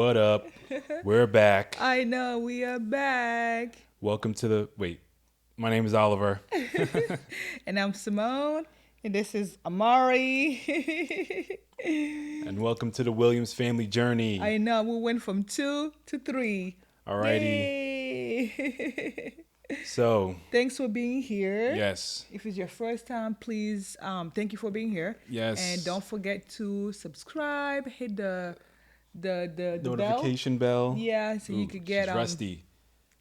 What up? We're back. I know we are back. Welcome to the... Wait. My name is Oliver. And I'm Simone. And this is Amari. And welcome to the Williams family journey. I know. We went from 2 to 3. Alrighty. Yay. So... Thanks for being here. Yes. If it's your first time, please, thank you for being here. Yes. And don't forget to subscribe, hit the Notification bell. Yeah, so you could get she's rusty.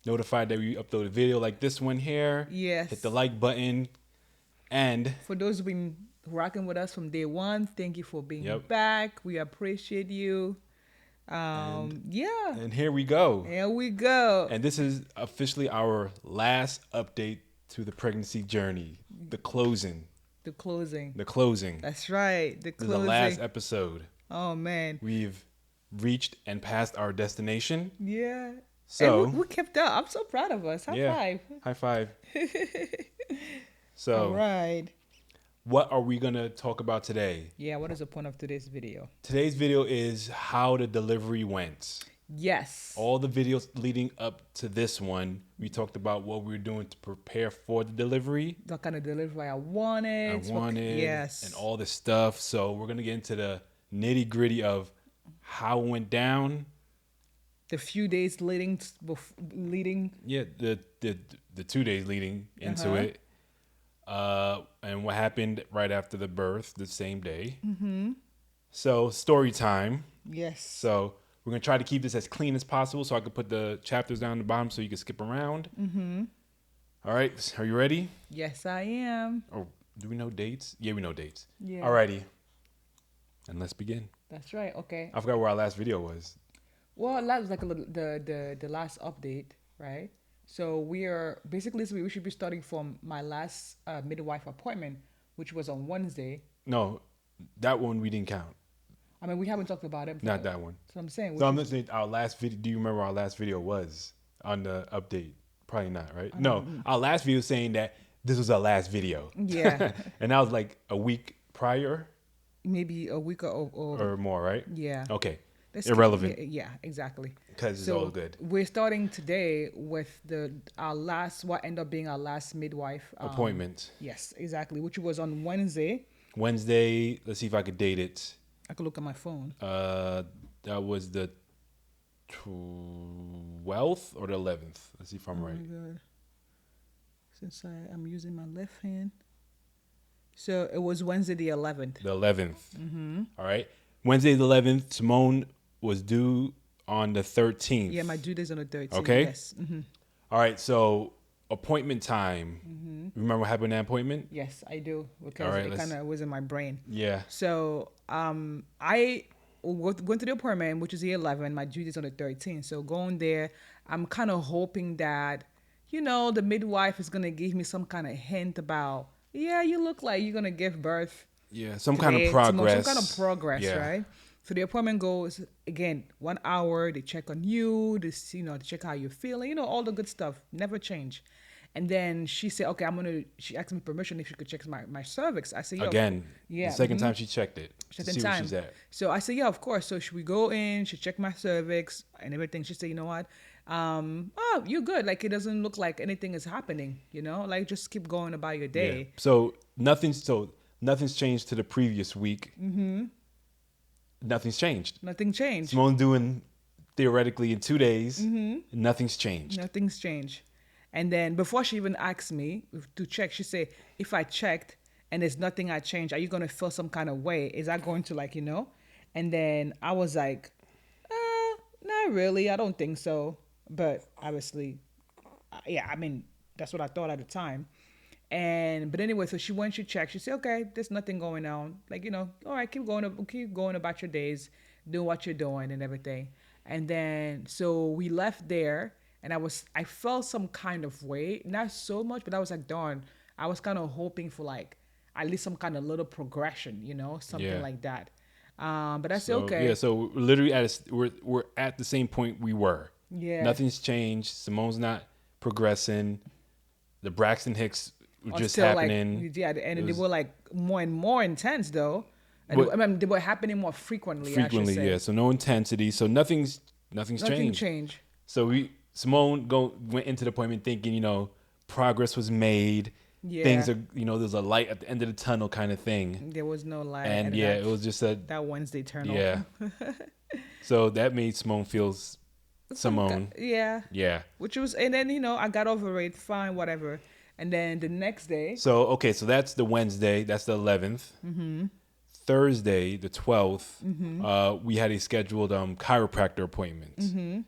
Notified that we upload a video like this one here. Yes. Hit the like button. And for those who've been rocking with us from day one, thank you for being back. We appreciate you. And here we go. Here we go. And this is officially our last update to the pregnancy journey. The closing. The closing. That's right. The closing. This is the last episode. Oh, man. We've reached and passed our destination. Yeah. So we kept up. I'm so proud of us. High five. High five. So, all right. What are we going to talk about today? Yeah, what is the point of today's video? Today's video is how the delivery went. Yes. All the videos leading up to this one, we talked about what we were doing to prepare for the delivery. What kind of delivery I wanted. Yes. And all this stuff. So we're going to get into the nitty gritty of how it went down. The few days leading. Yeah, the 2 days leading into it. And what happened right after the birth, the same day. Mm-hmm. So story time. Yes. So we're going to try to keep this as clean as possible so I can put the chapters down the bottom so you can skip around. Mm-hmm. All right. Are you ready? Yes, I am. Oh, do we know dates? Yeah, we know dates. Yeah. All righty. And let's begin. That's right. Okay. I forgot where our last video was. Well, that was like the last update, right? So we should be starting from my last midwife appointment, which was on Wednesday. No, that one we didn't count. I mean, we haven't talked about it. Not that one. So I'm saying. So I'm listening. Our last video. Do you remember our last video was on the update? Probably not, right? No, our last video saying that this was our last video. Yeah. And that was like a week prior. Maybe a week or more, right? Yeah. Okay. Irrelevant. Yeah, exactly. Because it's all good. We're starting today with what ended up being our last midwife appointment. Yes, exactly. Which was on Wednesday. Wednesday. Let's see if I could date it. I could look at my phone. That was the 12th or the 11th. Let's see if I'm right. God. Since I'm using my left hand. So it was Wednesday the 11th. The 11th. Mm-hmm. All right. Wednesday the 11th. Simone was due on the 13th. Yeah, my due date's on the 13th. Okay. Yes. Mm-hmm. All right. So appointment time. Mm-hmm. Remember what happened in that appointment? Yes, I do. Because it kind of was in my brain. Yeah. So I went to the appointment, which is the 11th. My due date's on the 13th. So going there, I'm kind of hoping that, the midwife is going to give me some kind of hint about, yeah, you look like you're going to give birth. Yeah, some kind of progress. Right? So the appointment goes, again, 1 hour. They check on you, they check how you're feeling, all the good stuff. Never change. And then she said, okay, she asked me permission if she could check my cervix. I said, again, the second time she checked it. Second see time. Where she's at. So I said, yeah, of course. So should we go in? She checked my cervix and everything. She said, you know what? Oh, you're good. Like, it doesn't look like anything is happening, like just keep going about your day. Yeah. So nothing's changed to the previous week. Mm-hmm. Nothing's changed. Nothing changed. Simone doing theoretically in 2 days. Mm-hmm. Nothing's changed. Nothing's changed. And then before she even asked me to check, she said, if I checked and there's nothing I changed, are you going to feel some kind of way? Is that going to And then I was like, not really. I don't think so. But obviously, that's what I thought at the time. But anyway, so she checked. She said, okay, there's nothing going on. All right, keep going about your days, doing what you're doing and everything. And then, so we left there and I felt some kind of way, not so much, but I was like, darn, I was kind of hoping for at least some kind of little progression, something like that. But I said, okay. Yeah. So literally we're at the same point we were. Yeah. Nothing's changed. Simone's not progressing. The Braxton Hicks were just still happening. They were more and more intense though. And they were happening more frequently. Frequently, I should say. yeah. So no intensity. So nothing's nothing's Nothing changed. changed. So Simone went into the appointment thinking, progress was made. Yeah. Things are, there's a light at the end of the tunnel kind of thing. There was no light. And yeah, it was just that Wednesday tunnel. Yeah. So that made Simone feel Simone. Yeah. Yeah. Which was, and then, I got over it, fine, whatever. And then the next day. So, okay, so that's the Wednesday. That's the 11th. Mm-hmm. Thursday, the 12th, we had a scheduled chiropractor appointment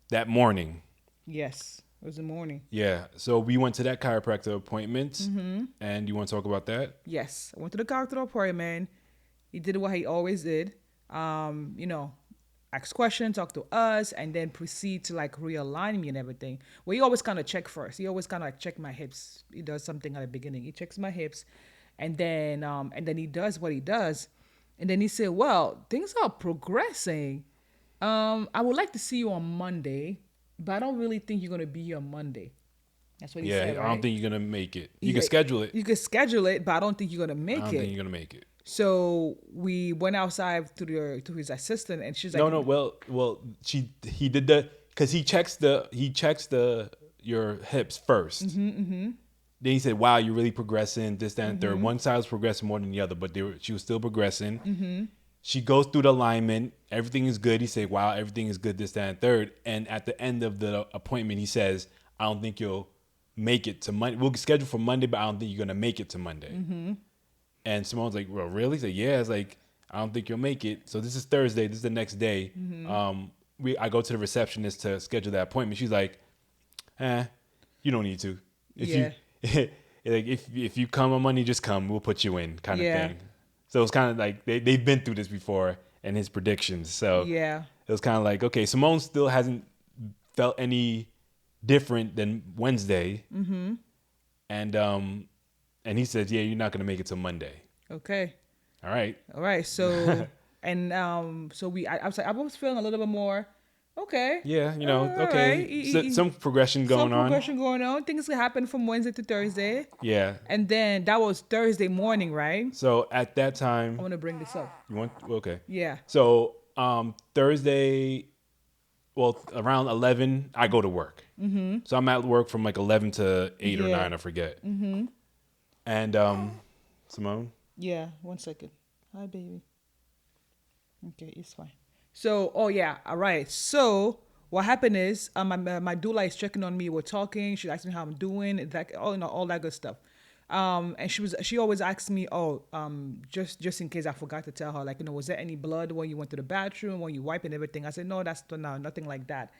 that morning. Yes, it was the morning. Yeah, so we went to that chiropractor appointment, and you want to talk about that? Yes, I went to the chiropractor appointment. He did what he always did. Ask questions, talk to us, and then proceed to like realign me and everything. Well, he always kind of check first. He always kind of like check my hips. He does something at the beginning. He checks my hips, and then he does what he does, and then he said, "Well, things are progressing. I would like to see you on Monday, but I don't really think you're gonna be here on Monday." That's what he said. Yeah, right? I don't think you're gonna make it. You can schedule it. You can schedule it, but I don't think you're gonna make it. I don't think you're gonna make it. So we went outside to his assistant, and she's like, "No, well, he did because he checks your hips first. Then he said, "Wow, you're really progressing. This, that, and third. One side was progressing more than the other, but she was still progressing." She goes through the alignment. Everything is good. He said, "Wow, everything is good. This, that, and third." And at the end of the appointment, he says, "I don't think you'll make it to Monday. We'll schedule for Monday, but I don't think you're gonna make it to Monday." And Simone's like, "Well, really?" He's like, "Yeah." It's like, "I don't think you'll make it." So this is Thursday. This is the next day. I go to the receptionist to schedule that appointment. She's like, "You don't need to. If you come on Monday, just come. We'll put you in," kind of thing. So it's kind of like they've been through this before and his predictions. So it was kind of like, okay, Simone still hasn't felt any different than Wednesday. And he says, "Yeah, you're not gonna make it till Monday." Okay. All right. So and I was feeling a little bit more okay. Yeah, okay. Right. Some progression going on. Things happen from Wednesday to Thursday. Yeah. And then that was Thursday morning, right? So at that time, I want to bring this up. You want? Okay. Yeah. So Thursday, around 11, I go to work. So I'm at work from like 11 to 8 or 9, I forget. And Simone? Yeah, 1 second. Hi, baby. Okay, it's fine. So, all right. So, what happened is, my doula is checking on me. We're talking. She asked me how I'm doing. That all that good stuff. And she always asks me, just in case I forgot to tell her, like, was there any blood when you went to the bathroom, when you wipe and everything? I said, no, nothing like that.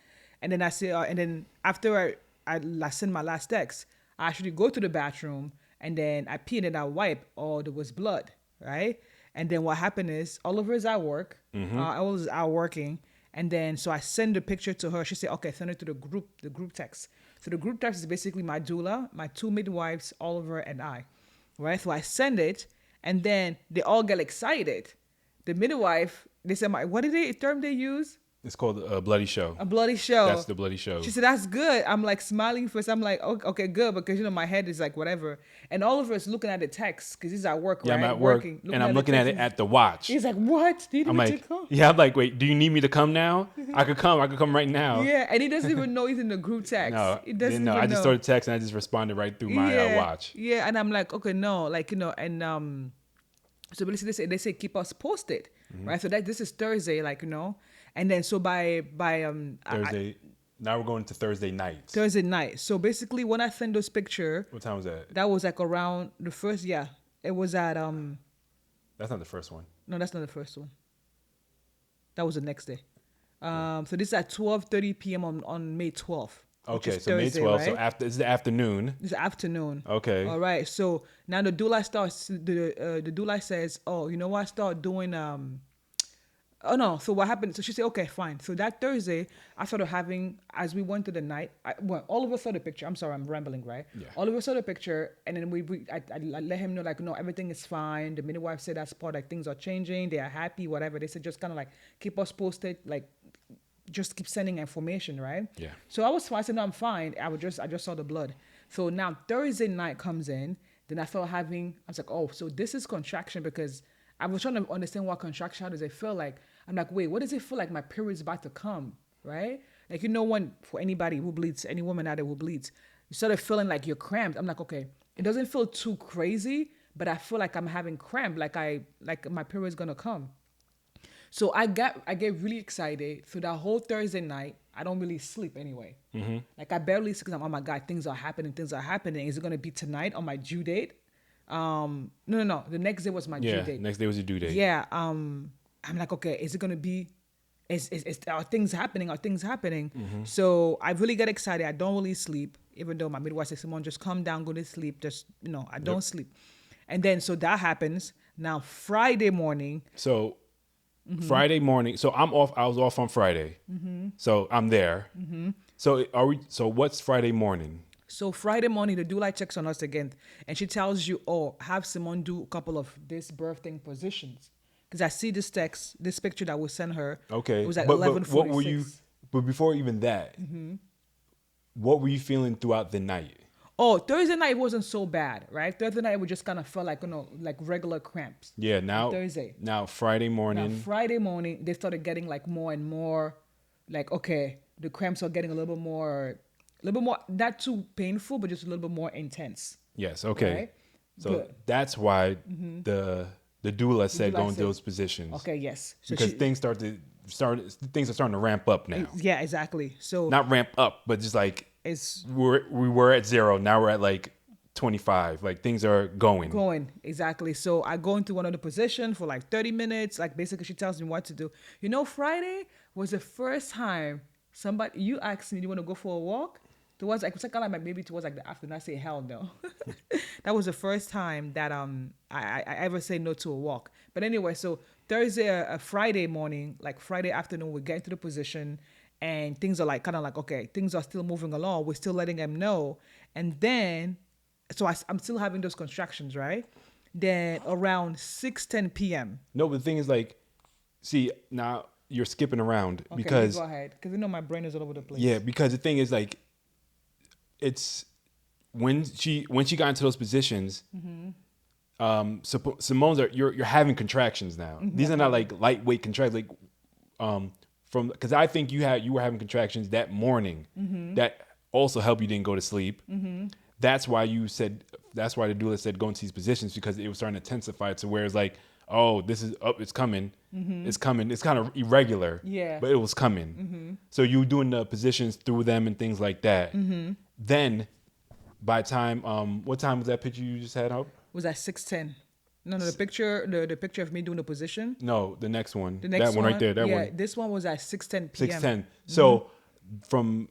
And then I say, and then after I send my last text, I actually go to the bathroom. And then I pee and then I wipe. Oh, there was blood, right? And then what happened is Oliver's at work. I was out working. And then so I send the picture to her. She said, "Okay, send it to the group text." So the group text is basically my doula, my 2 midwives, Oliver and I, right? So I send it, and then they all get excited. The midwife, they said, what did the term they use? It's called a bloody show. A bloody show. That's the bloody show. She said, "That's good." I'm like smiling first. I'm like, okay, good, because my head is like whatever. And Oliver is looking at the text because he's at work, right? I'm at work, and I'm looking at it at the watch. He's like, "What? Did you take off?" Yeah, I'm like, "Wait, do you need me to come now? I could come right now." Yeah, and he doesn't even know he's in the group text. No, he doesn't know. I just saw the text and I just responded right through my watch. Yeah, and I'm like, okay, no, like and so basically they say keep us posted, right? So this is Thursday, like and then so by Thursday. Now we're going to Thursday night. Thursday night. So basically, when I send those picture, what time was that? That was like around the first. Yeah, it was at That's not the first one. No, that's not the first one. That was the next day. So this is at 12:30 p.m. on May 12th. Okay, so Thursday, May 12th. Right? So it's the afternoon. It's the afternoon. Okay. All right. So now the doula starts. The doula says, "Oh, you know what? Start doing Oh no! So what happened? So she said, "Okay, fine." So that Thursday, I started having, as we went to the night. All of us saw the picture. I'm sorry, I'm rambling, right? Yeah. All of us saw the picture, and then I let him know, like, no, everything is fine. The midwife said that's part, like, things are changing. They are happy, whatever. They said just kind of like keep us posted, like, just keep sending information, right? Yeah. So I was fine. I said, no, I'm fine. I just saw the blood. So now Thursday night comes in. Then I was like, oh, so this is contraction, because I was trying to understand what contraction, how does it feel like? I'm like, wait, what does it feel like my period's about to come? right? Like, when for anybody who bleeds, any woman out there who bleeds, you started feeling like you're cramped. I'm like, okay, it doesn't feel too crazy, but I feel like I'm having cramp, like my period's gonna come. So I get really excited through that whole Thursday night. I don't really sleep anyway. Like I barely sleep because I'm, oh my God, things are happening. Things are happening. Is it gonna be tonight on my due date? No. The next day was my due Yeah, date. next day was your due date. Yeah. I'm like, okay, is it gonna be? Are things happening? Are things happening? So I really get excited. I don't really sleep, even though my midwife says, "Simone, just calm down, go to sleep." Just I don't sleep. And then so that happens. Now Friday morning. So Friday morning. So I'm off. I was off on Friday. So I'm there. So are we? So what's Friday morning? So Friday morning, the doula checks on us again, and she tells you, "Oh, have Simone do a couple of this birthing positions." Because I see this picture that we sent her. Okay. It was at but 11:46. what were you? But before even that, what were you feeling throughout the night? Oh, Thursday night wasn't so bad, right? Thursday night we just kind of felt like like regular cramps. Yeah. Now Thursday. Now Friday Now morning. Friday morning they started getting like more and more, like okay, the cramps are getting a little bit more, not too painful, but just a little bit more intense. Yes. Okay. Right? So Good. that's why the doula said doula go into said- those positions. Okay, yes. So Because she- things are starting to ramp up now. yeah, exactly. So Not ramp up, but just like it's we were at 0. Now we're at like 25. Like things are going. exactly. So I go into one of the positions for like 30 minutes. Like basically she tells me what to do. Friday was the first time you asked me, do you want to go for a walk? Towards like, kind of like maybe towards like the afternoon. I say hell no. That was the first time that I ever say no to a walk. But anyway, so Thursday, Friday morning, like Friday afternoon, we get into the position and things are like kind of like, okay, things are still moving along. We're still letting them know. And then, so I'm still having those contractions, right? Then around 6:10 p.m. No, but the thing is like, see, now you're skipping around Okay, because you go ahead. Because my brain is all over the place. yeah, because the thing is like, it's when she got into those positions. So Simone's you're having contractions now. These are not like lightweight contractions. Like from because I think you were having contractions that morning that also helped you didn't go to sleep. That's why the doula said go into these positions because it was starting to intensify to where it's like, oh, this is up, it's coming, it's coming. It's kind of irregular, Yeah. but it was coming. So you were doing the positions through them and things like that. Then by time, what time was that picture you just had up? Was at 6:10. No, the picture, the picture of me doing the position. No, the next one. The next that one right there. That yeah, one. this one was at 6:10 p.m. 6:10. So from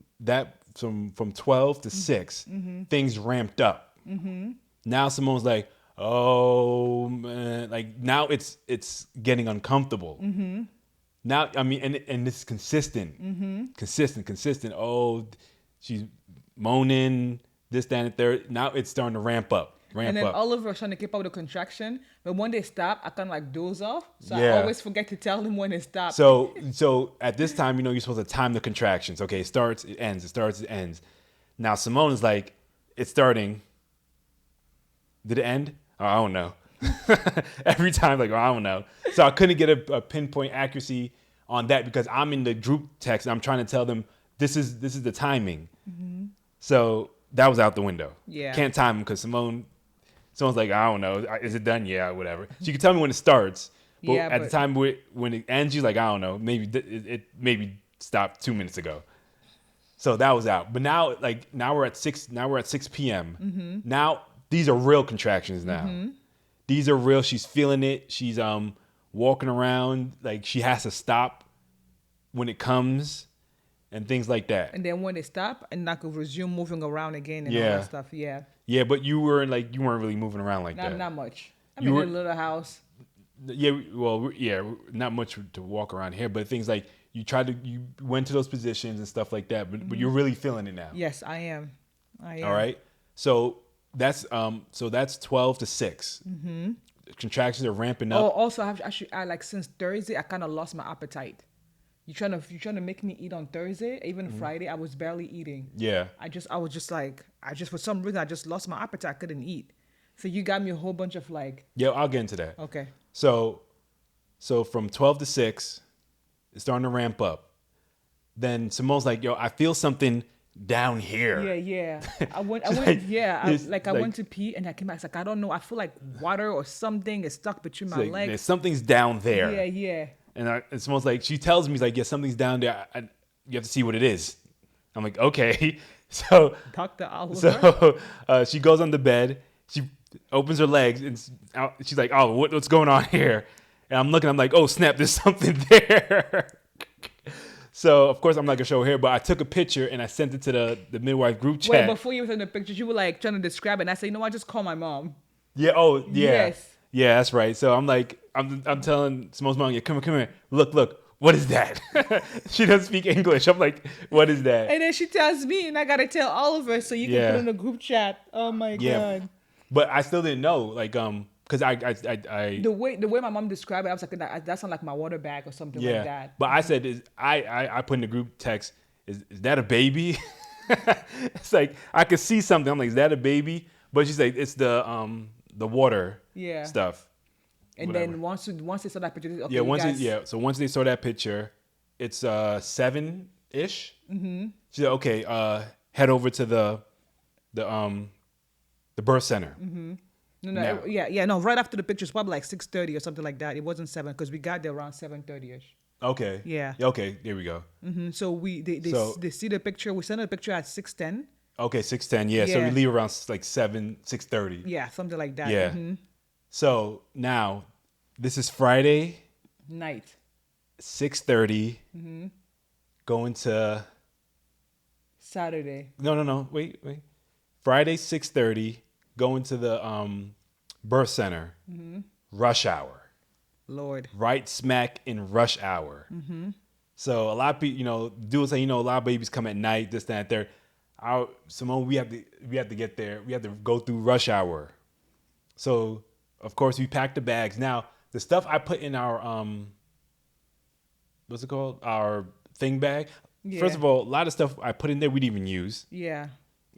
12 to 6, things ramped up. Now Simone's like, oh man, like now it's getting uncomfortable. Now I mean, and it's consistent, consistent. Oh, she's moaning this, that, and the third. Now it's starting to ramp up. And then Oliver was trying to keep up with the contraction, but when they stop, I kind of like doze off. So I Yeah. always forget to tell him when it stopped. So at this time, you're supposed to time the contractions. Okay, it starts, it ends, it starts, it ends. Now Simone is like, it's starting. Did it end? Oh, I don't know. Every time, like, oh, I don't know. So I couldn't get a pinpoint accuracy on that because I'm in the group text and I'm trying to tell them this is the timing. So that was out the window. Yeah. Can't time them because Simone's like, I don't know. Is it done? Yeah, whatever. She can tell me when it starts. But Yeah, at the time when it ends, she's like, I don't know. Maybe it maybe stopped 2 minutes ago. So that was out. But now we're at 6. Now we're at 6 p.m. Now these are real contractions. Now these are real. She's feeling it. She's walking around like she has to stop when it comes and things like that. And then when they stop, and I could resume moving around again and all Yeah. that stuff. Yeah. Yeah, but you weren't really moving around like that. Not much. I'm You in were- a little house. Yeah, well, yeah, not much to walk around here, but things like you went to those positions and stuff like that, but you're really feeling it now. Yes, I am. All right. So that's 12 to 6. Contractions are ramping Oh, up. also I should add, like, since Thursday, I kind of lost my appetite. You trying to make me eat on Thursday, even Friday, I was barely eating. Yeah. For some reason I just lost my appetite. I couldn't eat. So you got me a whole bunch of like, Yeah, I'll get into that. okay. So from 12 to 6, it's starting to ramp up. then Simone's like, yo, I feel something down here. Yeah. I went, like, I went to pee and I came back. It's like, I don't know. I feel like water or something is stuck between my like, legs. something's down there. Yeah. And Simone's like, she tells me, like, yeah, something's down there. You have to see what it is. I'm like, okay. So, Dr. Oliver. She goes on the bed. She opens her legs and she's like, oh, what's going on here? And I'm looking, I'm like, oh, snap, there's something there. So, of course, I'm not going to show her, but I took a picture and I sent it to the midwife group chat. Wait, before you sent the pictures, you were like trying to describe it. And I said, I just call my mom. Yeah, oh, yeah. Yes. Yeah, that's right. So I'm like, I'm telling Simone's mom, yeah, come here. Look, what is that? She doesn't speak English. I'm like, what is that? And then she tells me, and I got to tell Oliver so you can put in a group chat. Oh, my God. But I still didn't know, like, because I the way my mom described it, I was like, that sounds like my water bag or something like that. But I said, I put in the group text, is that a baby? It's like, I could see something. I'm like, is that a baby? But she's like, it's the water stuff. And whatever. Then once they saw that picture, okay, so once they saw that picture, it's 7-ish. Mm-hmm. She said, okay, head over to the birth center. Mm-hmm. No, right after the picture, it's probably like 6:30 or something like that. It wasn't 7 because we got there around 7:30ish. Okay. Yeah. Okay, there we go. Mm-hmm. So they see the picture. We sent a picture at 6:10. Okay, 6:10. Yeah. So we leave around like 6:30. Yeah, something like that. Yeah. Mm-hmm. So now, this is Friday night. 6:30. Mm-hmm. Going to Saturday. No. Wait. Friday 6:30. Going to the birth center. Mm-hmm. Rush hour. Lord. Right smack in rush hour. Mm-hmm. So a lot of people, dudes say, a lot of babies come at night. This, that, there. Simone, we have to get there. We have to go through rush hour. So of course we packed the bags. Now the stuff I put in our what's it called? Our thing bag. Yeah. First of all, a lot of stuff I put in there we didn't even use. Yeah.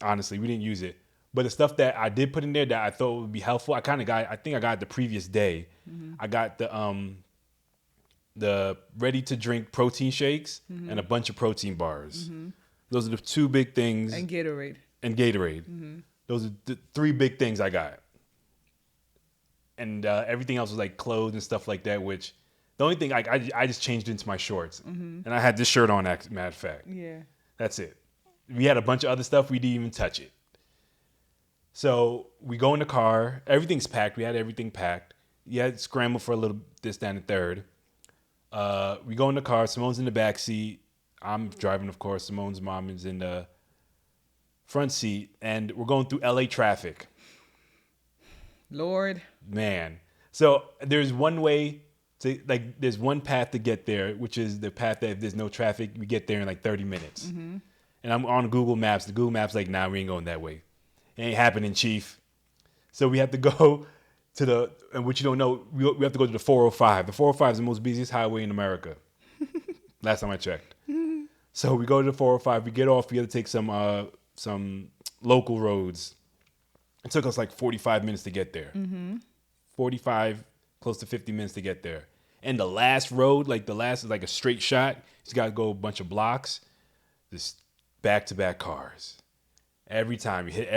Honestly, we didn't use it. But the stuff that I did put in there that I thought would be helpful, I think I got it the previous day. Mm-hmm. I got the ready to drink protein shakes and a bunch of protein bars. Mm-hmm. Those are the two big things. And Gatorade. Mm-hmm. Those are the three big things I got. And everything else was like clothes and stuff like that, which the only thing I just changed into my shorts. Mm-hmm. And I had this shirt on, matter of fact. Yeah. That's it. We had a bunch of other stuff. We didn't even touch it. So we go in the car. Everything's packed. We had everything packed. You had to scramble for a little this, that, and the third. We go in the car. Simone's in the back seat. I'm driving, of course. Simone's mom is in the front seat. And we're going through LA traffic. Lord. Man. So there's one way to, there's one path to get there, which is the path that if there's no traffic, we get there in like 30 minutes. Mm-hmm. And I'm on Google Maps. The Google Maps like, nah, we ain't going that way. It ain't happening, Chief. So we have to go to and what you don't know, we have to go to the 405. The 405 is the most busiest highway in America. Last time I checked. So we go to the 405. We get off. We have to take some local roads. It took us like 45 minutes to get there. Mm-hmm. 45, close to 50 minutes to get there. And the last road, is like a straight shot. You got to go a bunch of blocks. Just back-to-back cars. Every time we hit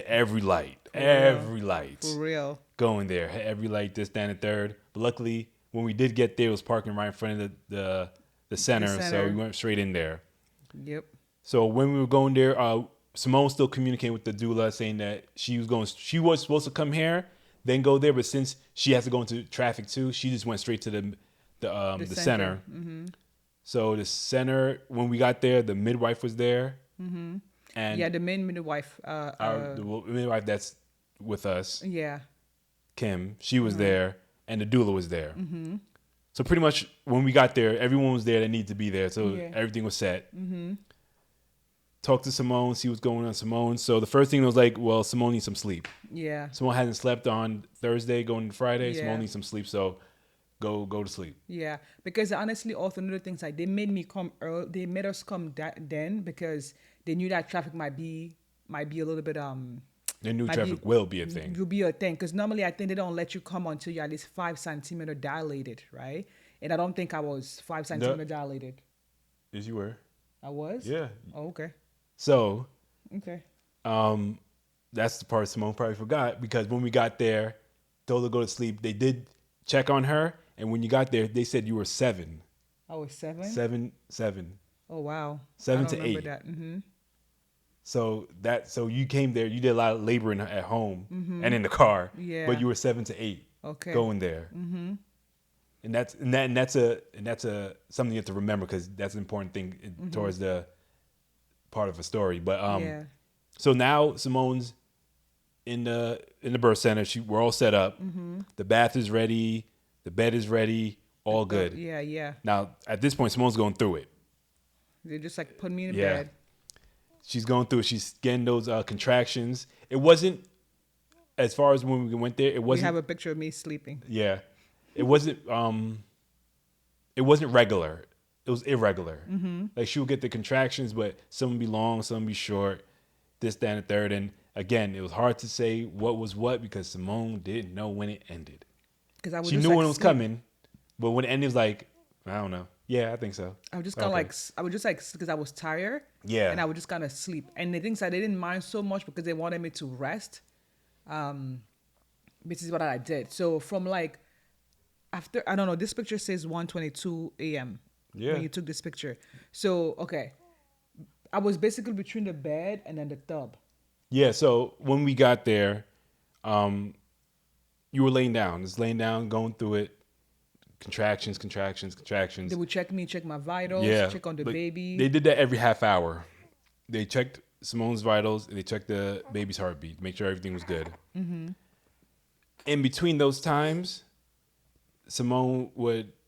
every light. Every light. For real. Going there. Every light, this, that, and the third. But luckily, when we did get there, it was parking right in front of the center. So we went straight in there. Yep. So when we were going there, Simone still communicating with the doula saying that she was supposed to come here, then go there. But since she has to go into traffic too, she just went straight to the center. Mm-hmm. So the center, when we got there, the midwife was there. Mm-hmm. And the main midwife. The midwife that's with us. Yeah. Kim, she was there, and the doula was there. Mm-hmm. So pretty much when we got there, everyone was there that needed to be there. So everything was set. Mm-hmm. Talked to Simone, see what's going on, Simone. So the first thing was like, well, Simone needs some sleep. Yeah. Simone hasn't slept on Thursday, going to Friday. Yeah. Simone needs some sleep, so go to sleep. Yeah, because honestly, also another things like they made me come early. They made us come then because they knew that traffic might be a little bit They knew traffic will be a thing. Will be a thing because normally I think they don't let you come until you're at least 5 centimeter dilated, right? And I don't think I was 5 centimeter dilated. Yes, you were. I was. Yeah. Oh, okay. So Okay. that's the part Simone probably forgot because when we got there, told her to go to sleep. They did check on her, and when you got there, they said you were 7, I was 7. 7, 7, Oh wow. I 7 don't to remember 8. that. Mm-hmm. So you came there. You did a lot of labor at home and in the car, but Yeah. you were 7 to 8 Okay. going there. And that's something you have to remember because that's an important thing towards the part of a story. But Yeah. so now Simone's in the birth center. We're all set up. The bath is ready. The bed is ready. All good. Yeah. Yeah. Now at this point, Simone's going through it. They just like put me in Yeah, bed. she's going through it. She's getting those contractions. It wasn't as far as when we went there. It We have wasn't. a picture of me sleeping. Yeah, it wasn't. It wasn't regular. It was irregular. Like she would get the contractions, but some would be long, some would be short. This, that, and the third. And again, it was hard to say what was what because Simone didn't know when it ended. Because I would She just knew like when it was sleep. coming, but when it ended, it was like, I don't know. Yeah, I think so. I would just kind of Okay. like, I would just like, because I was tired. Yeah. And I would just kind of sleep. And the things I didn't mind so much because they wanted me to rest. This is what I did. So from like, after, I don't know, this picture says 1:22 a.m. Yeah. when you took this picture. So, okay. I was basically between the bed and then the tub. Yeah, so when we got there, you were laying down. Just laying down, going through it. Contractions, contractions, contractions. They would check me, check my vitals, Yeah. check on the but baby. They did that every half hour. They checked Simone's vitals and they checked the baby's heartbeat, make sure everything was good. In between those times,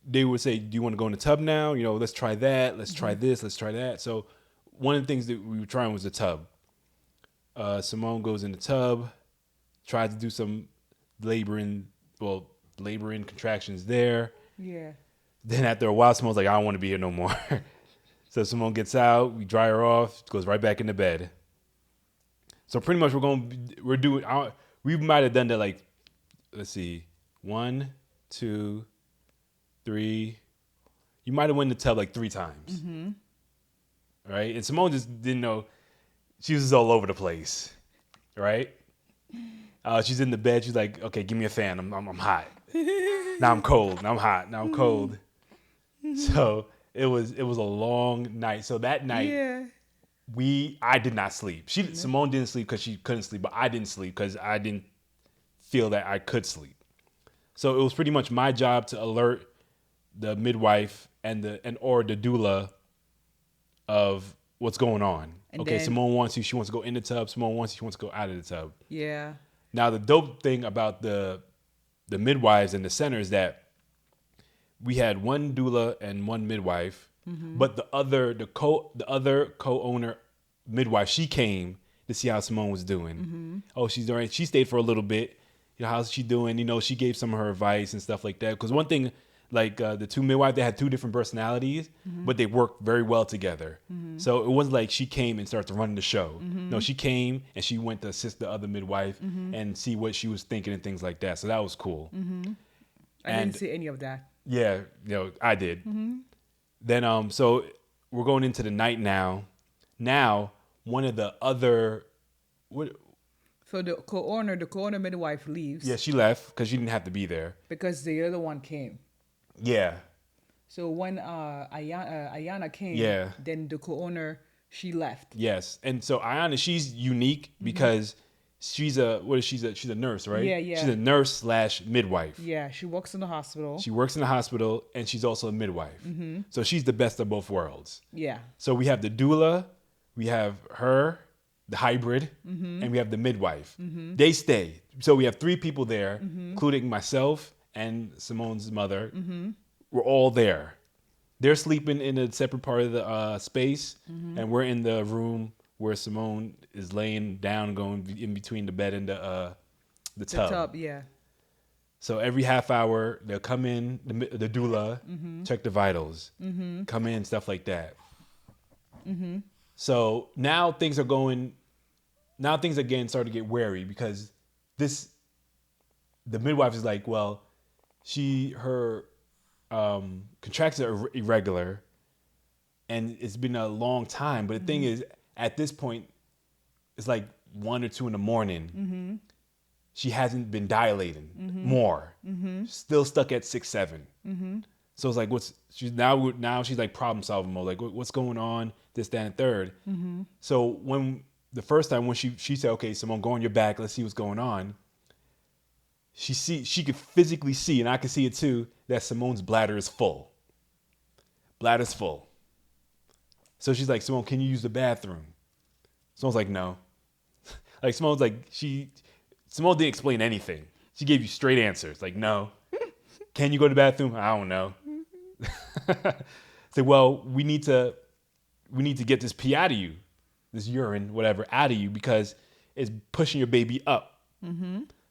they would say, do you want to go in the tub now? You know, let's try that. Let's try this. Let's try that. So one of the things that we were trying was the tub. Simone goes in the tub, tries to do some laboring contractions there. Yeah. Then after a while, Simone's like, I don't want to be here no more. So Simone gets out, we dry her off, goes right back into bed. So pretty much we might have done that like, let's see, 1, 2, 3. You might have went in the tub like 3 times. Right? And Simone just didn't know. She was just all over the place. Right? She's in the bed. She's like, okay, give me a fan. I'm hot. Now I'm cold. Now I'm hot. Now I'm cold. So it was a long night. So that night Yeah. I did not sleep. Simone didn't sleep because she couldn't sleep, but I didn't sleep because I didn't feel that I could sleep. So it was pretty much my job to alert the midwife or the doula of what's going on. And okay, then- Simone wants you. She wants to go in the tub. Simone wants you. She wants to go out of the tub. Yeah. Now the dope thing about the midwives and the center is that we had one doula and one midwife, but the other co-owner midwife, she came to see how Simone was doing. Oh, she's doing. She stayed for a little bit. You know, how's she doing? You know, she gave some of her advice and stuff like that. Because one thing, like the two midwives, they had 2 different personalities, but they worked very well together. So it wasn't like she came and started to run the show. No, she came and she went to assist the other midwife and see what she was thinking and things like that. So that was cool. I didn't see any of that. Yeah, I did. Then so we're going into the night now. Now, one of the other So the co-owner midwife leaves. she left because she didn't have to be there. Because the other one came. Yeah. So when Ayana came, Yeah. then the co-owner, she left. Yes. And so Ayana, she's unique because she's a nurse, right? Yeah, yeah. She's a nurse / midwife. Yeah, she works in the hospital. She works in the hospital and she's also a midwife. So she's the best of both worlds. Yeah. So we have the doula, we have her, the hybrid, and we have the midwife. They stay. So we have 3 people there, including myself and Simone's mother. We're all there. They're sleeping in a separate part of the space, and we're in the room where Simone is laying down, going in between the bed and the tub. The tub, yeah. So every half hour, they'll come in, the doula, check the vitals, come in, stuff like that. So now things are getting starting to get wary because the midwife is like, well, her contractions are irregular. and it's been a long time. But the thing is, at this point, it's like 1 or 2 in the morning. She hasn't been dilating more. Still stuck at 6, 7. So it's like, she's like problem solving mode. Like, what's going on? This, that, and third. So when the first time when she said, okay, Simone, go on your back. Let's see what's going on. She could physically see, and I could see it too, that Simone's bladder is full. Bladder's full. So she's like, Simone, can you use the bathroom? Simone's like, no. Like Simone's like, Simone didn't explain anything. She gave you straight answers. Like, no. Can you go to the bathroom? I don't know. Say, well, we need to get this pee out of you, this urine, whatever, out of you because it's pushing your baby up.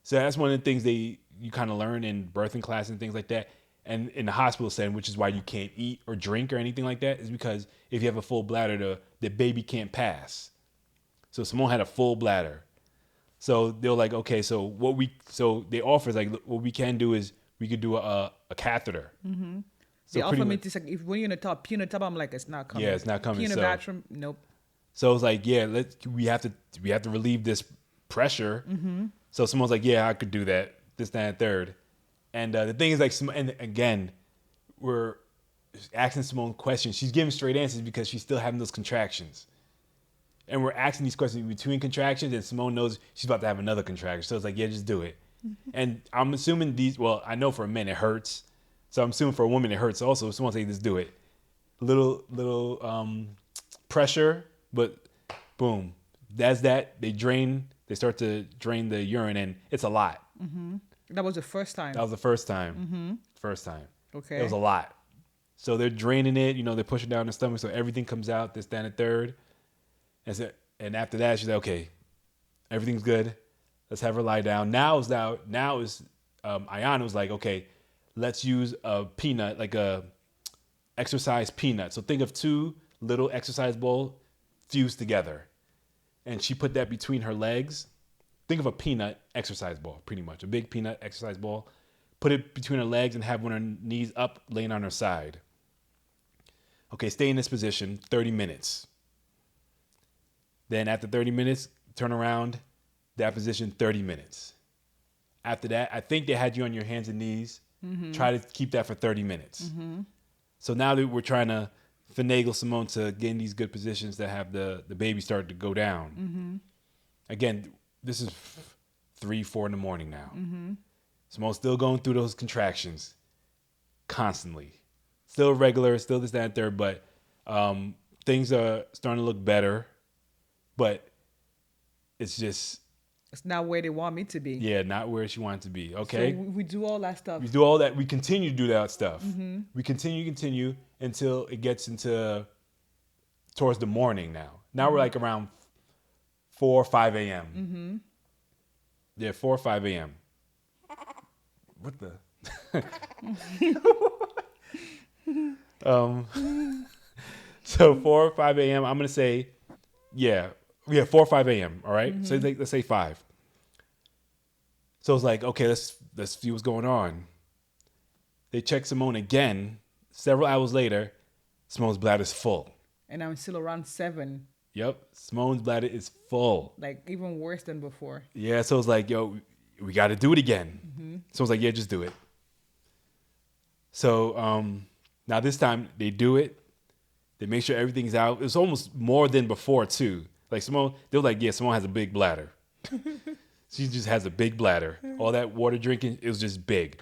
So that's one of the things you kind of learn in birthing class and things like that. And in the hospital setting, which is why you can't eat or drink or anything like that, is because if you have a full bladder, the baby can't pass. So Simone had a full bladder. So they're like, okay, so they offer is like, what we can do is we could do a catheter. So they offer me this, like, if when you're in the top, pee in the top, I'm like, it's not coming. Yeah, it's not coming. Pee in the bathroom, nope. So it's like, yeah, we have to relieve this pressure. So Simone's like, yeah, I could do that. This, that, and third. And the thing is, like, and again, we're asking Simone questions. She's giving straight answers because she's still having those contractions. And we're asking these questions between contractions, and Simone knows she's about to have another contraction. So it's like, yeah, just do it. And I'm assuming I know for a man it hurts. So I'm assuming for a woman it hurts also. Someone say, just do it. Little pressure, but boom. That's that. They start to drain the urine, and it's a lot. That was the first time. That was the first time. First time. Okay. It was a lot. So they're draining it, they're pushing down the stomach so everything comes out, this, that, and third. And after that, she's like, okay, everything's good. Let's have her lie down. Now Ayana was like, okay, let's use a peanut, like a exercise peanut. So think of 2 little exercise balls fused together. And she put that between her legs. Think of a peanut exercise ball, pretty much. A big peanut exercise ball. Put it between her legs and have one of her knees up, laying on her side. Okay, stay in this position 30 minutes. Then after 30 minutes, turn around, that position 30 minutes. After that, I think they had you on your hands and knees. Try to keep that for 30 minutes. So now that we're trying to finagle Simone to get in these good positions that have the baby start to go down. Again, this is 3, 4 in the morning now. Simone's still going through those contractions constantly. Still regular, still this, that, and third, but things are starting to look better. But it's not where they want me to be. Yeah, not where she wanted to be. Okay. So we do all that stuff. We do all that. We continue to do that stuff. We continue until it gets towards the morning now. Now we're like around 4 or 5 a.m. Yeah, 4 or 5 a.m. What the? So 4 or 5 a.m. I'm gonna say, yeah, 4 or 5 a.m. All right. So let's say 5. So it's like, okay, let's see what's going on. They check Simone again. Several hours later, Simone's bladder's full. And I'm still around 7. Yep, Simone's bladder is full. Like even worse than before. Yeah, so it's like, yo, we got to do it again. So it's like, yeah, just do it. So now this time they do it. They make sure everything's out. It's almost more than before too. Like Simone, they're like, yeah, Simone has a big bladder. She just has a big bladder. All that water drinking, it was just big.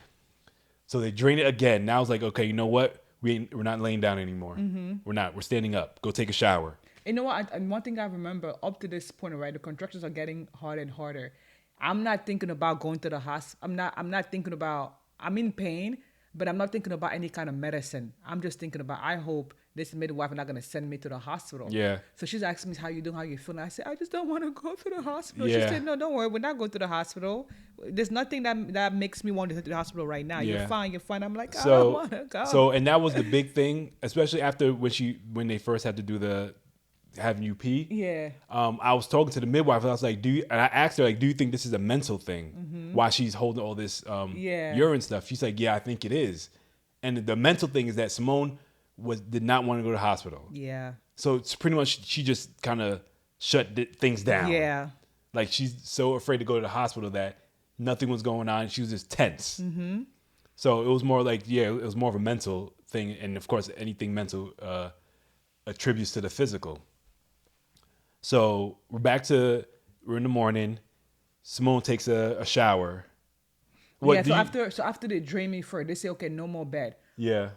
So they drain it again. Now it's like, okay, you know what? We're not laying down anymore. We're not. We're standing up. Go take a shower. You know what? And one thing I remember up to this point, right? The contractions are getting harder and harder. I'm not thinking about going to the hospital. I'm not thinking about. I'm in pain, but I'm not thinking about any kind of medicine. I'm just thinking about. I hope this midwife is not gonna send me to the hospital. Yeah. So she's asking me how you doing, how you feeling. I said, I just don't want to go to the hospital. Yeah. She said, no, don't worry, we're not going to the hospital. There's nothing that makes me want to go to the hospital right now. Yeah. You're fine. I'm like, I don't want to go. So and that was the big thing, especially after when they first had to do having you pee. Yeah. I was talking to the midwife. And I was like, and I asked her, like, do you think this is a mental thing? Why she's holding all this urine stuff? She's like, yeah, I think it is. And the mental thing is that Simone did not want to go to the hospital. Yeah. So it's pretty much she just kind of shut things down. Yeah. Like she's so afraid to go to the hospital that nothing was going on. She was just tense. Mm-hmm. So it was more like, it was more of a mental thing. And of course, anything mental attributes to the physical. So we're in the morning. Simone takes a shower. So after they drain me first, they say, okay, no more bed. Yeah.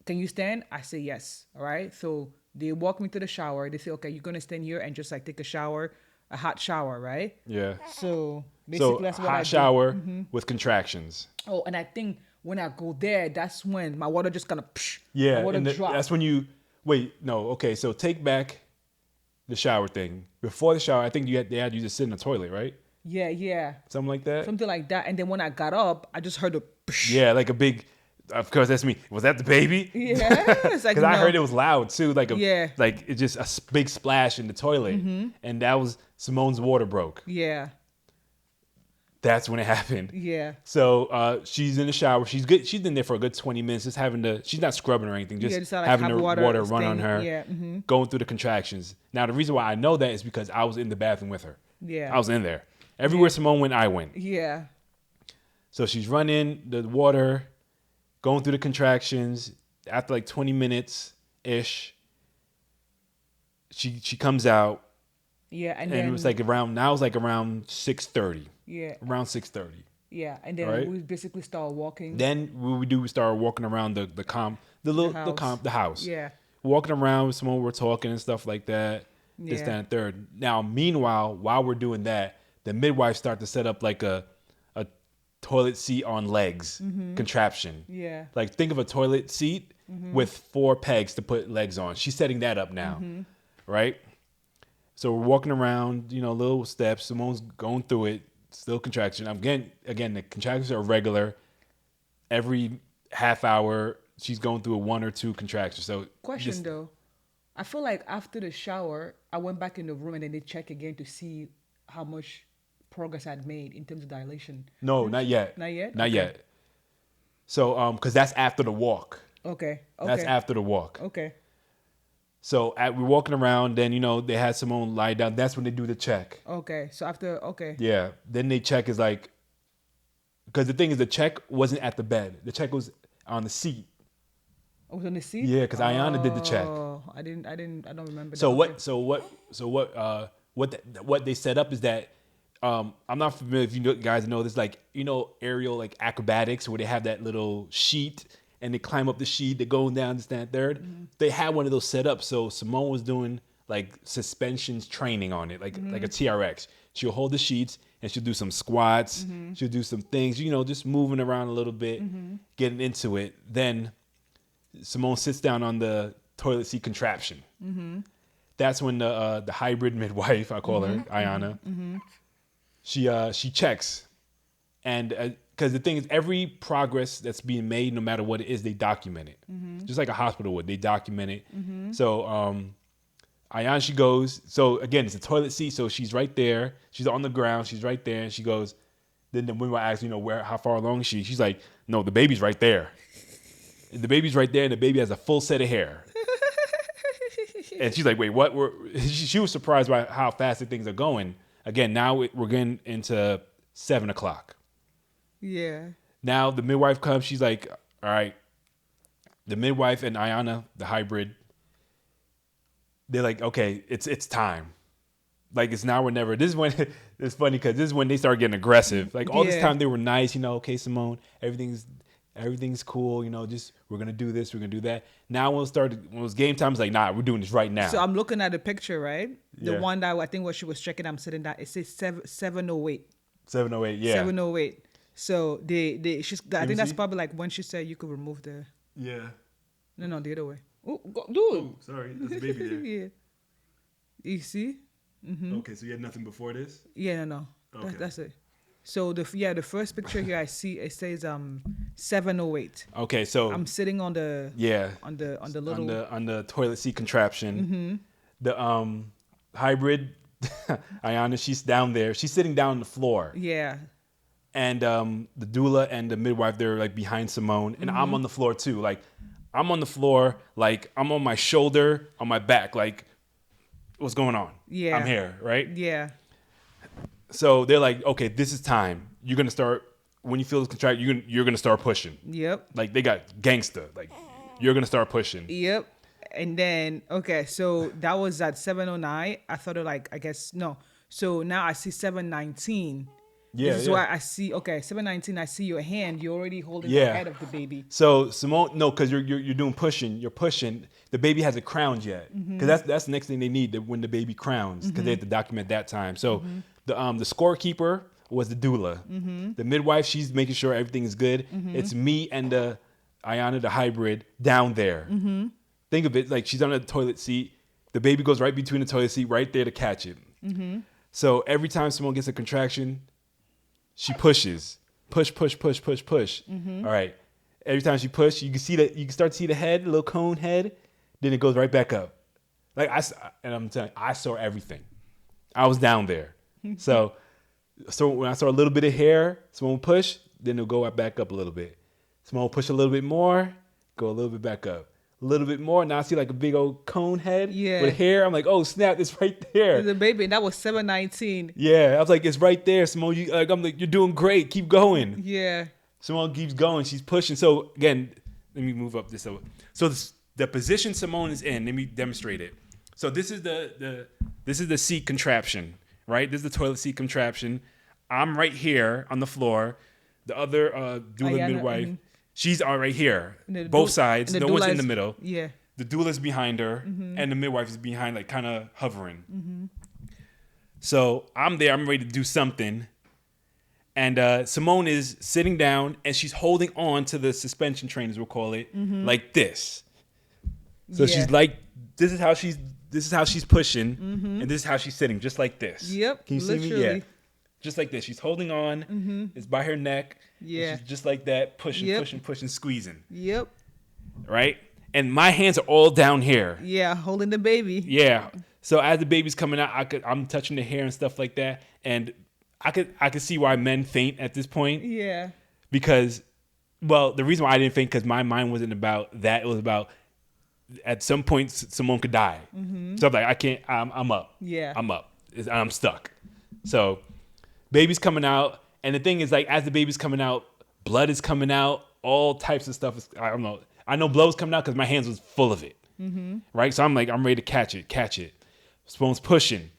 Can you stand? I say yes. All right. So they walk me to the shower. They say, okay, you're gonna stand here and just like take a hot shower, right? Yeah. So basically that's what I hot do. shower with contractions. Oh, and I think when I go there, that's when my water just kind of Yeah, my water drop. that's when you okay, so take back the shower thing. Before the shower, I think they had you just sit in the toilet, right? Yeah. Something like that. Something like that. And then when I got up, I just heard a Yeah, like a big. Of course, that's me. Was that the baby? Yeah, it's like Because I heard it was loud too, like it's just a big splash in the toilet, and that was Simone's water broke. Yeah. That's when it happened. Yeah. So she's in the shower. She's good. She's in there for a good 20 minutes, just she's not scrubbing or anything, just having the water run on her, going through the contractions. Now, the reason why I know that is because I was in the bathroom with her. Yeah. I was in there. Everywhere Simone went, I went. Yeah. So she's running the water, going through the contractions. After like 20 minutes ish, she comes out. Yeah, and then it was like around 6:30. Yeah. Around 6:30. Yeah, and then we basically start walking. Then what we do, we start walking around the house. Yeah. Walking around with someone, we're talking and stuff like that. This, that, and third. Now, meanwhile, while we're doing that, the midwife start to set up like a toilet seat on legs contraption. Yeah. Like think of a toilet seat with 4 pegs to put legs on. She's setting that up now, right? So we're walking around, little steps. Simone's going through it, still contraction. Again, the contractions are regular. Every half hour, she's going through a 1 or 2 contractions. So question though, I feel like after the shower, I went back in the room and then they check again to see how much progress I'd made in terms of dilation. No, not yet. Not yet? Not yet. So, because that's after the walk. Okay. That's after the walk. Okay. So we're walking around, then, they had Simone lie down. That's when they do the check. Okay. So after, okay. Yeah. Then they check is like, because the thing is the check wasn't at the bed. The check was on the seat. Oh, it was on the seat? Yeah, because Ayana did the check. Oh, I don't remember So that. what they set up is that, I'm not familiar if you guys know this, like, aerial like acrobatics where they have that little sheet and they climb up the sheet, they're going down, this, that, and third. They had one of those set up. So Simone was doing like suspensions training on it, like a TRX. She'll hold the sheets and she'll do some squats. She'll do some things, just moving around a little bit, getting into it. Then Simone sits down on the toilet seat contraption. That's when the hybrid midwife, I call her, Ayana, she checks. And because the thing is, every progress that's being made, no matter what it is, they document it. Just like a hospital would, they document it. So Ayana, she goes, so again, it's a toilet seat, so she's right there. She's on the ground, she's right there, and she goes, then the midwife asks, how far along is she? She's like, no, the baby's right there. The baby's right there, and the baby has a full set of hair. And she's like, wait, what? She was surprised by how fast the things are going. Again, now we're getting into 7 o'clock. Yeah. Now the midwife comes. She's like, all right. The midwife and Ayana, the hybrid, they're like, okay, it's time. Like, it's now or never. This is when, it's funny because this is when they start getting aggressive. Like, all this time they were nice, okay, Simone, everything's cool, just we're going to do this, we're going to do that. Now when it was game time, it's like, nah, we're doing this right now. So I'm looking at the picture, right? The Yeah. one that I think what she was checking, I'm sitting down, it says 708. 708, yeah. 708. So I think that's see? probably like when she said you could remove the... Yeah. No, the other way. Oh, dude. Oh, sorry, there's a baby there. Yeah. You see? Okay, so you had nothing before this? Yeah, no. Okay. That's it. So the first picture here I see, it says 708. Okay, so I'm sitting on the on the little on the toilet seat contraption. The hybrid Ayana, she's down there. She's sitting down on the floor. Yeah. And the doula and the midwife, they're like behind Simone, and I'm on the floor too. Like, I'm on the floor, like I'm on my shoulder, on my back, like what's going on? Yeah. I'm here, right? Yeah. So they're like, okay, this is time. You're gonna start when you feel this contract. You're gonna start pushing. Yep. Like they got gangsta. Like you're gonna start pushing. Yep. And then okay, so that was at 7:09. I thought of like I guess no. So now I see 7:19. Yeah, This is yeah. why I see 7:19. I see your hand. You're already holding Yeah. the head of the baby. So Simone, no, because you're doing pushing. You're pushing. The baby hasn't crowned yet, because that's the next thing they need when the baby crowns, because they have to document that time. So the scorekeeper was the doula. The midwife, she's making sure everything is good. It's me and Ayana, the hybrid, down there. Think of it like she's on a toilet seat. The baby goes right between the toilet seat, right there to catch it. So every time Simone gets a contraction, she pushes, push. All right. Every time she pushes, you can start to see the head, a little cone head. Then it goes right back up. Like I'm telling you, I saw everything. I was down there. So when I saw a little bit of hair, Simone will push, then it'll go back up a little bit. Simone will push a little bit more, go a little bit back up. A little bit more. Now I see like a big old cone head with hair. I'm like, oh snap, it's right there. The baby, and that was 7:19. Yeah, I was like, it's right there, Simone. I'm like, you're doing great. Keep going. Yeah. Simone keeps going. She's pushing. So again, let me move up this over. So the position Simone is in. Let me demonstrate it. So this is the seat contraption, right? This is the toilet seat contraption. I'm right here on the floor. The other doula Ayana, midwife, she's all right here. Both sides. No one's in the middle. Yeah. The doula's behind her, and the midwife is behind, like kind of hovering. So I'm there. I'm ready to do something. And Simone is sitting down, and she's holding on to the suspension train, as we'll call it, like this. So she's like, this is how she's pushing, and this is how she's sitting, just like this. Yep. Can you see me? Yeah. Just like this. She's holding on. It's by her neck. Yeah. She's just like that, pushing, squeezing. Yep. Right? And my hands are all down here. Yeah, holding the baby. Yeah. So as the baby's coming out, I'm touching the hair and stuff like that, and I could see why men faint at this point. Yeah. Because, well, the reason why I didn't faint, because my mind wasn't about that. It was about at some point Simone could die. So I'm like, I can't. I'm up. Yeah. I'm up. I'm stuck. So baby's coming out, and the thing is, like, as the baby's coming out, blood is coming out. All types of stuff. I don't know. I know blood was coming out because my hands was full of it. Right. So I'm like, I'm ready to catch it. Simone's pushing.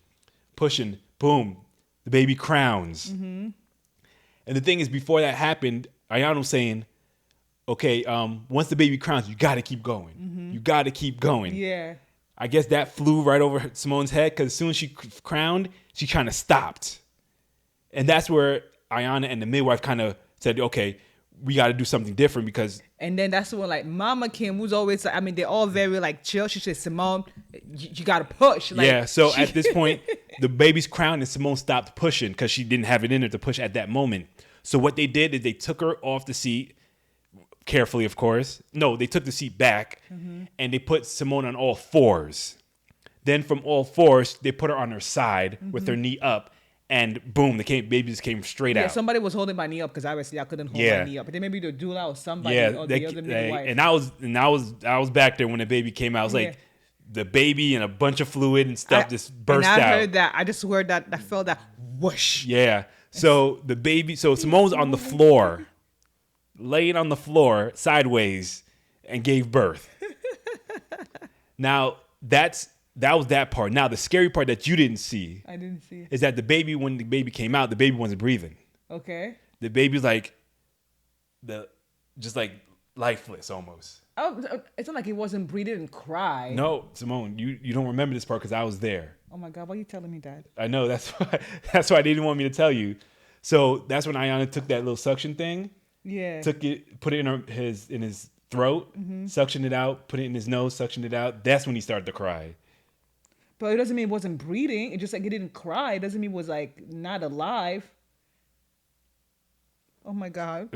Boom. The baby crowns. And the thing is, before that happened, Ayana was saying, okay, once the baby crowns, you got to keep going. You got to keep going. Yeah. I guess that flew right over Simone's head, because as soon as she crowned, she kind of stopped. And that's where Ayana and the midwife kind of said, okay, we got to do something different, because... And then that's when, like, Mama Kim, who's always, like, I mean, they're all very, like, chill. She said, Simone, you got to push. Like, yeah, so at this point, the baby's crowned, and Simone stopped pushing because she didn't have it in her to push at that moment. So what they did is they took her off the seat, carefully, of course. No, they took the seat back, and they put Simone on all fours. Then from all fours, they put her on her side with her knee up, and boom, baby just came straight out. Somebody was holding my knee up, because obviously I couldn't hold my knee up. But then maybe the doula or somebody or the other midwife. And I was back there when the baby came out. I was like, the baby and a bunch of fluid and stuff just burst out. And I heard that. I just heard that. I felt that whoosh. Yeah. So Simone's on the floor, laying on the floor sideways, and gave birth. Now that was that part. Now the scary part that you didn't see. I didn't see. Is that when the baby came out, the baby wasn't breathing. Okay. The baby's like just like lifeless almost. Oh, it's not like he wasn't breathing and cry. No, Simone, you don't remember this part because I was there. Oh my God, why are you telling me that? I know, that's why they didn't want me to tell you. So that's when Ayana took that little suction thing. Yeah. Took it, put it in his throat, suctioned it out, put it in his nose, suctioned it out. That's when he started to cry. But it doesn't mean it wasn't breathing. It just like it didn't cry. It doesn't mean it was like not alive. Oh my God.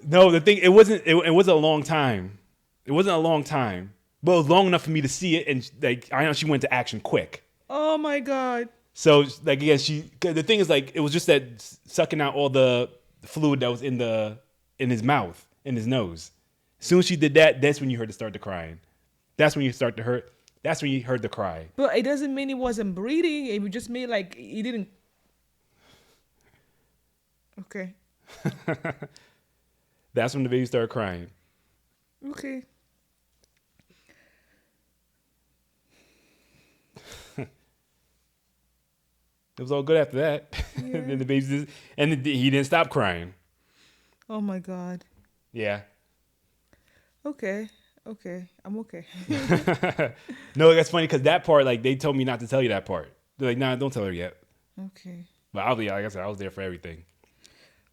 No, the thing, it wasn't a long time. It wasn't a long time. But it was long enough for me to see it, and like I know she went to action quick. Oh my God. So like again, the thing is like it was just that sucking out all the fluid that was in the in his mouth, in his nose. As soon as she did that, that's when you heard it start to crying. That's when you start to hurt. That's when you heard the cry. But it doesn't mean he wasn't breathing. It just mean like he didn't. Okay. That's when the baby started crying. Okay. It was all good after that. Yeah. Then the baby just, and he didn't stop crying. Oh my God. Yeah. Okay. Okay. I'm okay. No, that's funny because that part, like, they told me not to tell you that part. They're like, nah, don't tell her yet. Okay. But I'll be, like I said, I was there for everything.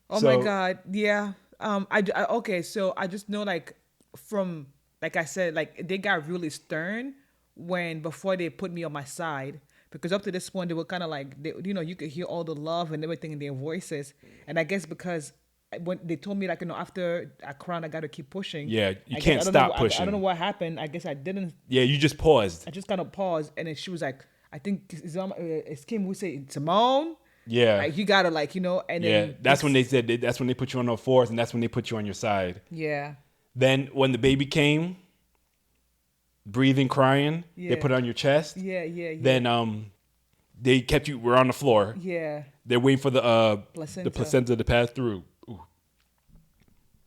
Oh So- my God. Yeah. Okay. So I just know like from, like I said, like they got really stern before they put me on my side. Because up to this point, they were kind of like, you could hear all the love and everything in their voices. And I guess because when they told me, like, after I cried, I got to keep pushing. Yeah, you I can't guess- stop I pushing. don't know what happened. I guess I didn't. Yeah, you just paused. I just kind of paused. And then she was like, I think it's Kim who said, Simone. Yeah. Like, you got to, like, and Yeah, then. that's when they said, that's when they put you on all fours, and that's when they put you on your side. Yeah. Then when the baby came, breathing, crying, they Yeah. put it on your chest. Yeah. Then they kept you, we're on the floor. Yeah. They're waiting for the Placenta. placenta to pass through. Ooh.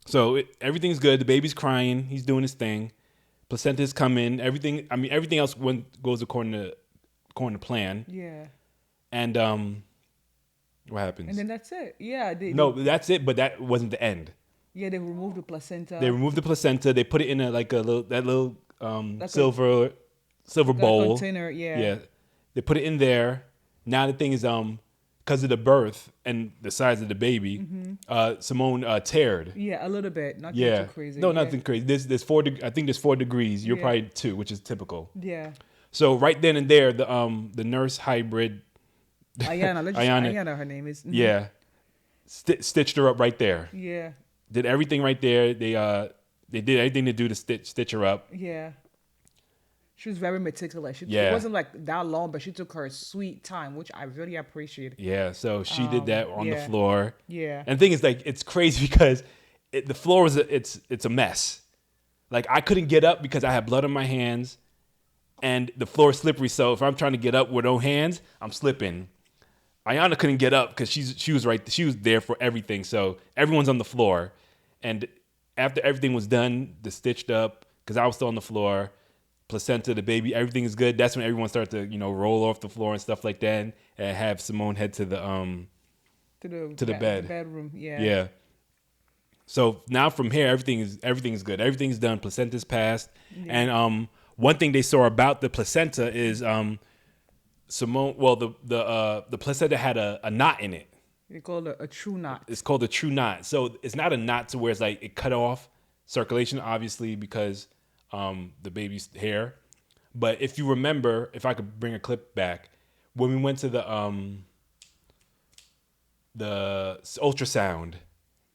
So everything's good. The baby's crying. He's doing his thing. Placenta's coming. Everything else goes according to plan. Yeah. And what happens? And then that's it. Yeah. No, that's it. But that wasn't the end. Yeah, they removed the placenta. They removed the placenta. They put it in a little Like silver Got a bowl. container. Yeah. Yeah. They put it in there. Now the thing is, because of the birth and the size of the baby, Simone teared. Yeah, a little bit. Nothing Yeah. too crazy. No, yeah. nothing crazy. There's 4. I think there's 4 degrees. You're Yeah. probably 2, which is typical. Yeah. So right then and there, the nurse hybrid, Ayana, her name is. Mhm. yeah, stitched her up right there. Yeah. Did everything right there. They did everything to do to stitch her up. Yeah. She was very meticulous. Yeah. It wasn't like that long, but she took her sweet time, which I really appreciate. Yeah, so she did that on the yeah. floor. Yeah. And the thing is, like, it's crazy because the floor was it's a mess. Like, I couldn't get up because I had blood on my hands, and the floor is slippery. So if I'm trying to get up with no hands, I'm slipping. Ayana couldn't get up because she was there for everything. So everyone's on the floor, and after everything was done, the stitched up, because I was still on the floor, placenta, the baby, everything is good. That's when everyone started to roll off the floor and stuff like that, and have Simone head to the to the bed. The bedroom. Yeah. Yeah. So now from here, everything is good. Everything's done. Placenta's passed. Yeah. And one thing they saw about the placenta is Simone. Well, the placenta had a knot in it. They call it a true knot. It's called a true knot. So it's not a knot to where it's like it cut off circulation, obviously, because the baby's hair. But if you remember, if I could bring a clip back, when we went to the ultrasound,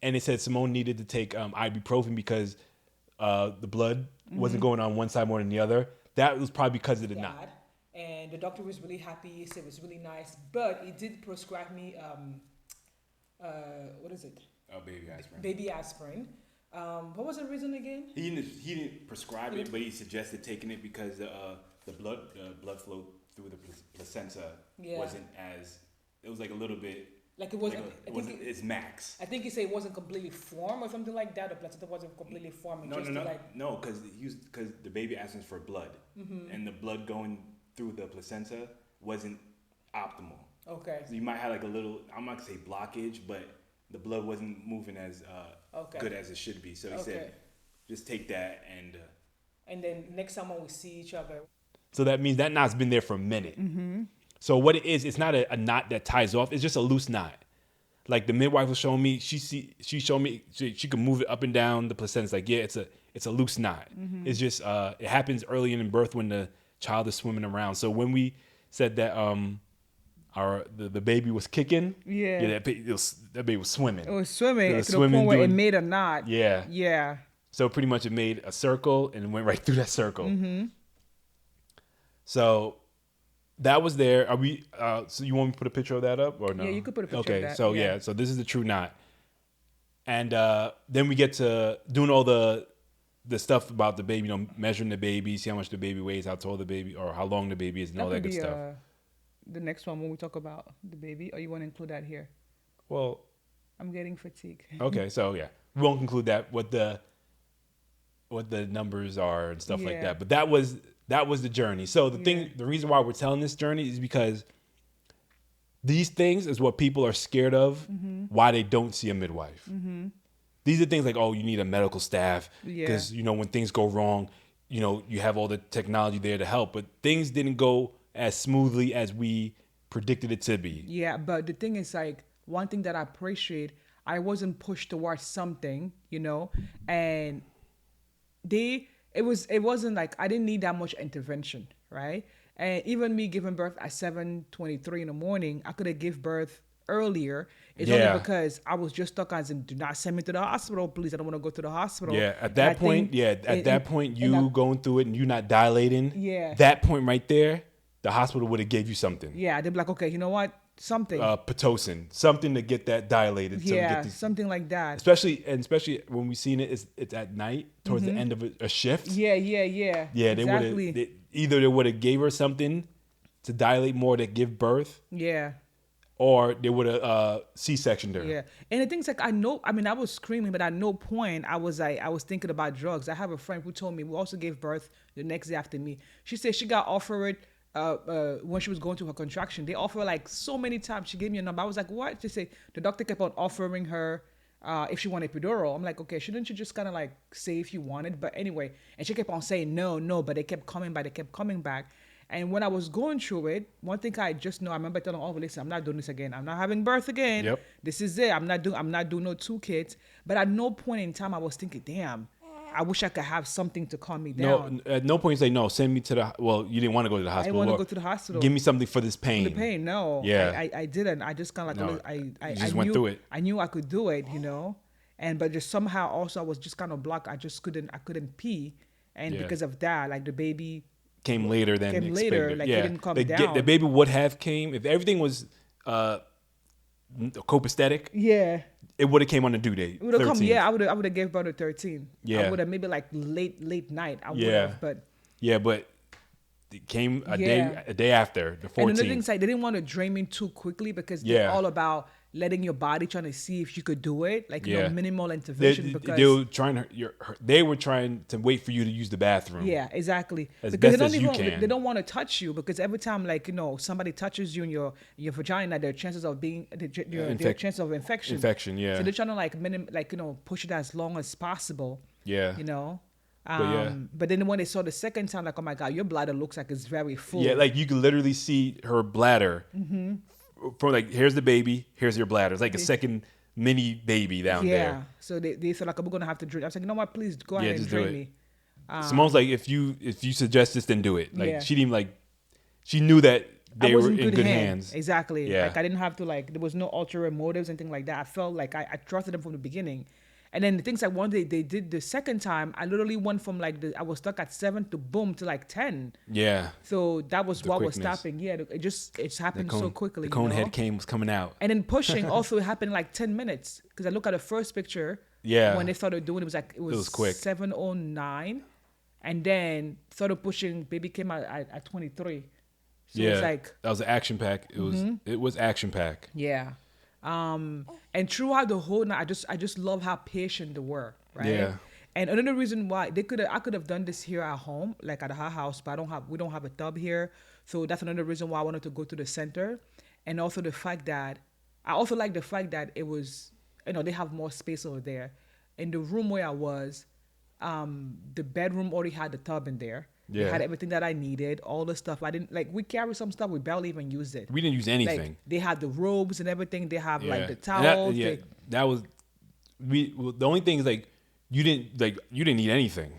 and it said Simone needed to take ibuprofen because the blood wasn't going on one side more than the other. That was probably because of the knot. And the doctor was really happy. He said it was really nice, but he did prescribe me what is it? Baby aspirin. Baby aspirin. What was the reason again? He didn't prescribe it, but he suggested taking it because the blood flow through the placenta Yeah. wasn't as, it was like a little bit, Like it wasn't. it wasn't its max. I think he said it wasn't completely formed or something like that. The placenta wasn't completely formed. No, because the baby aspirin for blood, and the blood going through the placenta wasn't optimal. Okay. So you might have like a little, I'm not gonna say blockage, but the blood wasn't moving as good as it should be. So he said, just take that and then next time when we see each other. So that means that knot's been there for a minute. So what it is, it's not a knot that ties off. It's just a loose knot. Like the midwife was showing me, she showed me she could move it up and down the placenta. It's like, yeah, it's a loose knot. It's just it happens early in birth when the child is swimming around. So when we said that the baby was kicking, that baby was swimming. It was swimming. It was to the point where it doing- made a knot. Yeah. Yeah. So pretty much it made a circle and it went right through that circle. So that was there. Are we? So you want me to put a picture of that up or no? Yeah, you could put a picture okay, of that. so yeah. so this is the true knot. And then we get to doing all the stuff about the baby, measuring the baby, see how much the baby weighs, how tall the baby, or how long the baby is, and all that good stuff. The next one when we talk about the baby, or you want to include that here? Well, I'm getting fatigued. Okay, so yeah, we won't conclude that what the numbers are and stuff like that. But that was the journey. So the reason why we're telling this journey is because these things is what people are scared of. Why they don't see a midwife. These are things like, oh, you need a medical staff because when things go wrong, you have all the technology there to help. But things didn't go as smoothly as we predicted it to be. Yeah, but the thing is, like, one thing that I appreciate, I wasn't pushed towards something, and it wasn't like I didn't need that much intervention, right? And even me giving birth at 7:23 in the morning, I could have given birth earlier. It's only because I was just stuck as in, do not send me to the hospital, please. I don't want to go to the hospital. Yeah, at that point, you going through it and you not dilating. Yeah. That point right there, the hospital would have gave you something. Yeah, they'd be like, okay, you know what? Something. Pitocin, something to get that dilated. Yeah, something like that. Especially when we seen it, it's at night towards the end of a shift. Yeah. Yeah, exactly. They would have gave her something to dilate more to give birth. Yeah. Or they would have C-sectioned her. Yeah, and the thing's like I was screaming, but at no point I was thinking about drugs. I have a friend who told me we also gave birth the next day after me. She said she got offered when she was going through her contraction. They offer like so many times. She gave me a number. I was like, what? She said the doctor kept on offering her if she wanted epidural. I'm like, okay, shouldn't you just kind of like say if you wanted? But anyway, and she kept on saying no, but they kept coming back. And when I was going through it, one thing I just know, I remember telling all of listen, I'm not doing this again. I'm not having birth again. Yep. This is it. I'm not doing no 2 kids. But at no point in time I was thinking, damn, I wish I could have something to calm me down. No, at no point you say, no, send me to the, well, you didn't want to go to the hospital. I didn't want to go to the hospital. Give me something for this pain. For the pain, no. Yeah. I didn't. I just kind of like, I just went through it. I knew I could do it, but just somehow also I was just kind of blocked. I couldn't pee. And because of that, like the baby came later than expected. Like it didn't come down. The baby would have came if everything was copacetic. Yeah, it would have came on the due date. It would have come. Yeah, I would have gave birth at 13. Yeah, I would have maybe like late night. I would have, but it came a day after the 14th. And another thing is like they didn't want to drain me too quickly because they're all about letting your body trying to see if you could do it, like minimal intervention. They were trying to wait for you to use the bathroom. Yeah, exactly. As because best as you can. They don't want to touch you because every time somebody touches you in your vagina, there are chances of chances of infection. Infection, yeah. So they're trying to push it as long as possible. Yeah. But then when they saw the second time, like, oh my God, your bladder looks like it's very full. Yeah, like you can literally see her bladder. Mm-hmm. From like, here's the baby, here's your bladder. It's like a second mini baby down there. Yeah. So they said like, we're gonna have to drain. I was like, you know what? Please go ahead and drain me. Simone's like, if you suggest this, then do it. Like she didn't she knew that they were in good hands. Exactly. Yeah. Like I didn't have to there was no ulterior motives, anything like that. I felt like I trusted them from the beginning. And then the things like one day they did the second time, I literally went from I was stuck at 7 to boom to 10. Yeah. So that was what was stopping. Yeah, it happened so quickly. The cone head was coming out. And then pushing also it happened in 10 minutes because I look at the first picture. Yeah. When they started doing it, it was quick. 7:09, and then started pushing. Baby came out at 23. So yeah. It was that was an action pack. It was action pack. Yeah. And throughout the whole night, I just love how patient they were, right? Yeah. And another reason why I could have done this here at home, like at our house, but we don't have a tub here, so that's another reason why I wanted to go to the center, and also the fact that I also like the fact that it was, they have more space over there. In the room where I was, the bedroom already had the tub in there. Yeah. They had everything that I needed, all the stuff. I didn't we carried some stuff, we barely even used it. We didn't use anything. They had the robes and everything. They have the towels. That was the only thing is you didn't need anything.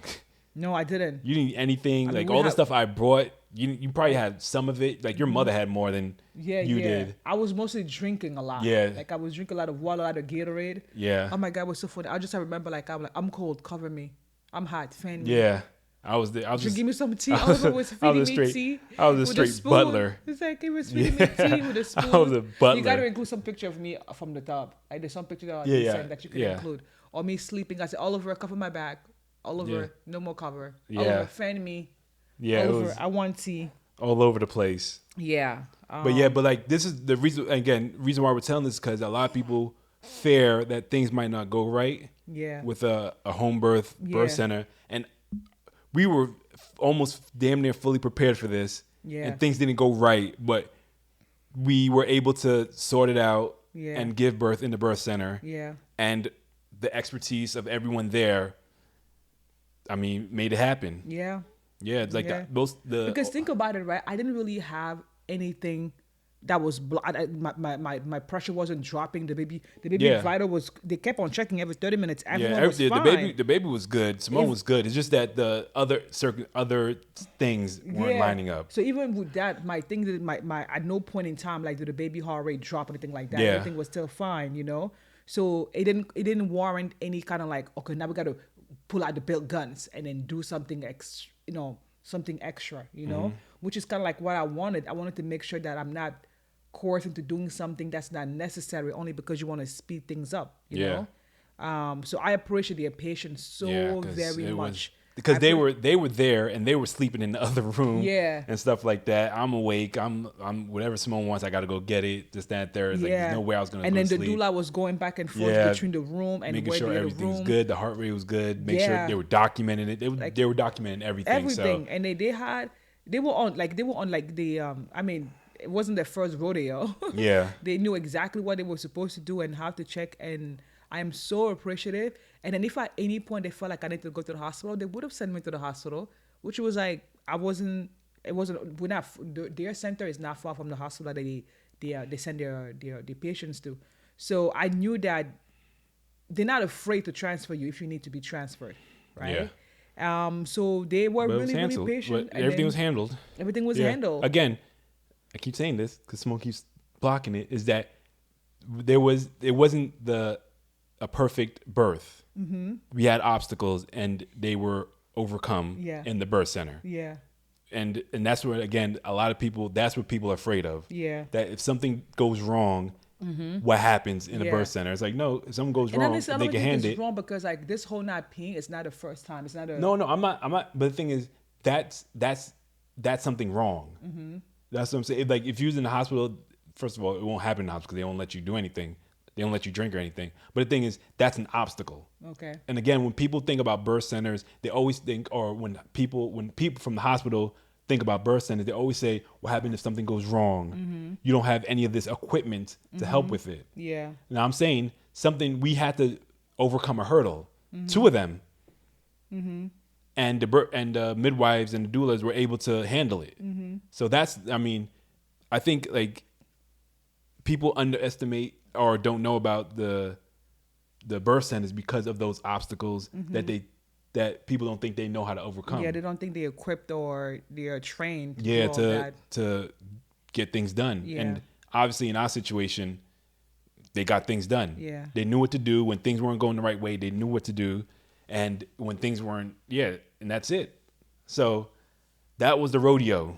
No, I didn't. You didn't need anything. All the stuff I brought, you probably had some of it. Your mother had more than you did. I was mostly drinking a lot. Yeah. I was drinking a lot of water, a lot of Gatorade. Yeah. Oh my God, it was so funny. I remember I'm cold, cover me. I'm hot, fan me. Yeah. I was Drinking me some tea. I was, Oliver was I was feeding a me straight, tea I was a with a straight spoon. butler. It's like he was feeding me tea with a spoon. I was a butler. You got to include some picture of me from the top. Like there's some picture that they sent that you could include. Or me sleeping. I said, Oliver, cover my back. Oliver, no more cover. Oliver, fan me. Yeah, Oliver, I want tea. All over the place. Yeah. But like this is the reason. Again, reason why we're telling this is because a lot of people fear that things might not go right. Yeah. With a home birth center, and we were almost damn near fully prepared for this. Yeah. And things didn't go right, but we were able to sort it out and give birth in the birth center. Yeah. And the expertise of everyone there, I mean, made it happen. Yeah. Yeah, it's like because think about it, right? I didn't really have anything that was my pressure wasn't dropping. The baby vital was. They kept on checking every 30 minutes. Everyone was fine. The baby was good. Simone was good. It's just that the other things weren't lining up. So even with that, my thing that my at no point in time like did the baby heart rate drop or anything like that. Everything was still fine, you know. So it didn't warrant any kind of like, okay, now we got to pull out the belt guns and then do something something extra, you know, which is kind of like what I wanted. I wanted to make sure that I'm not coerced into doing something that's not necessary only because you want to speed things up, you know. So I appreciate their patience so very much. Because they were there and they were sleeping in the other room and stuff like that. I'm awake. I'm whatever Simone wants, I got to go get it. This, that, there. Like, there's no way I was going to go to sleep. And then the doula was going back and forth between the room and making sure everything was good. The heart rate was good. Make sure they were documenting it. They were documenting everything. Everything. So. And they were on the I mean, it wasn't their first rodeo. Yeah. They knew exactly what they were supposed to do and how to check, and I am so appreciative. And then if at any point they felt like I needed to go to the hospital, they would have sent me to the hospital, which was like, their center is not far from the hospital that they send their patients to. So I knew that they're not afraid to transfer you if you need to be transferred, right? Yeah. So they were really patient. But everything was handled. Everything was handled. Again, I keep saying this because Simone keeps blocking it, is that it wasn't a perfect birth. Mm-hmm. We had obstacles and they were overcome in the birth center. Yeah. And that's where, again, that's what people are afraid of. Yeah. That if something goes wrong, what happens in a birth center? It's like, no, if something goes wrong, they can handle it. It's wrong because like this whole not peeing, it's not the first time. It's not a... No, I'm not. But the thing is, that's something wrong. Mm-hmm. That's what I'm saying. Like if you're in the hospital, first of all, it won't happen in the hospital because they won't let you do anything. They don't let you drink or anything. But the thing is, that's an obstacle. Okay. And again, when people think about birth centers, they always think, or when people from the hospital think about birth centers, they always say, what happens if something goes wrong? Mm-hmm. You don't have any of this equipment to help with it. Yeah. Now I'm saying we had to overcome a hurdle. Mm-hmm. 2 of them. Mm-hmm. And the midwives and the doulas were able to handle it. Mm-hmm. So I think like people underestimate or don't know about the birth centers because of those obstacles that people don't think they know how to overcome. Yeah, they don't think they're equipped or they're trained to do all that. To get things done. Yeah. And obviously in our situation, they got things done. Yeah. They knew what to do when things weren't going the right way. They knew what to do. And when things weren't, and that's it. So that was the rodeo.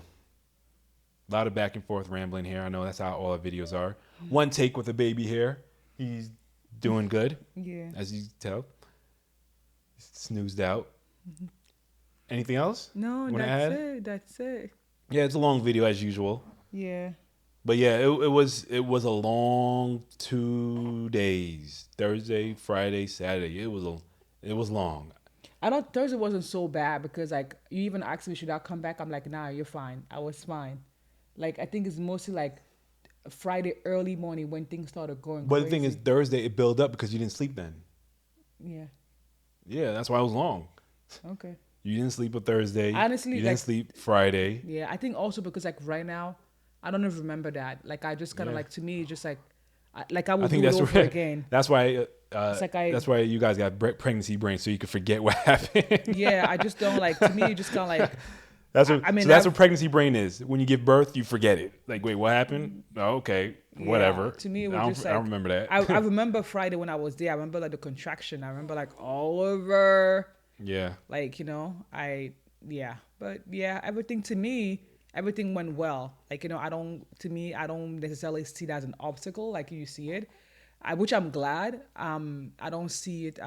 A lot of back and forth rambling here. I know that's how all our videos are. One take with a baby here. He's doing good. Yeah. As you tell. He's snoozed out. Mm-hmm. Anything else? No, that's it. Yeah, it's a long video as usual. Yeah. But yeah, it was a long 2 days. Thursday, Friday, Saturday. It was long. Thursday wasn't so bad because like you even asked me should I come back? I'm like, nah, you're fine. I was fine. Like I think it's mostly like Friday early morning when things started going But crazy. The thing is Thursday it built up because you didn't sleep then. Yeah. Yeah, that's why it was long. Okay. You didn't sleep on Thursday. Honestly, you didn't sleep Friday. Yeah, I think also because like right now, I don't even remember that. Like I just kind of like to me, just like I would do it over again. That's why. That's why you guys got pregnancy brain, so you could forget what happened. Yeah, I just don't like. To me, you just kind of like. That's what. That's what pregnancy brain is. When you give birth, you forget it. Like, wait, what happened? Oh, okay, whatever. To me, it was just like. I don't remember that. I remember Friday when I was there. I remember like the contraction. I remember like Oliver. Yeah. Like yeah, but yeah, everything went well. Like, I don't necessarily see that as an obstacle like you see it, which I'm glad. I don't see it.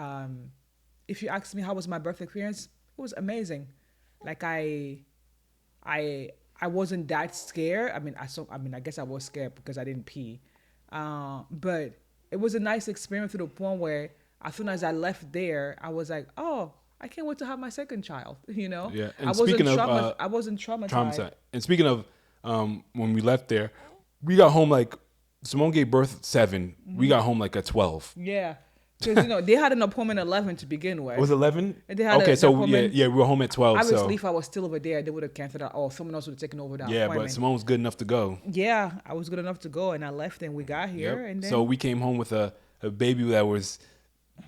If you ask me how was my birth experience, it was amazing. Like I, I wasn't that scared. I guess I was scared because I didn't pee, but it was a nice experience to the point where as soon as I left there, I was like, oh, I can't wait to have my second child. Yeah. I And wasn't speaking of I wasn't traumatized. trauma, and speaking of when we left there, we got home like Simone gave birth at 7. We got home like at 12. Yeah, because they had an appointment at 11 to begin with. It was 11? And they had Okay, the so appointment. yeah, we were home at 12. Obviously, So if I was still over there, they would have canceled that. Or someone else would have taken over that yeah, but appointment. Simone was good enough to go. Yeah, I was good enough to go, and I left, and we got here, Yep. and then So we came home with a baby that was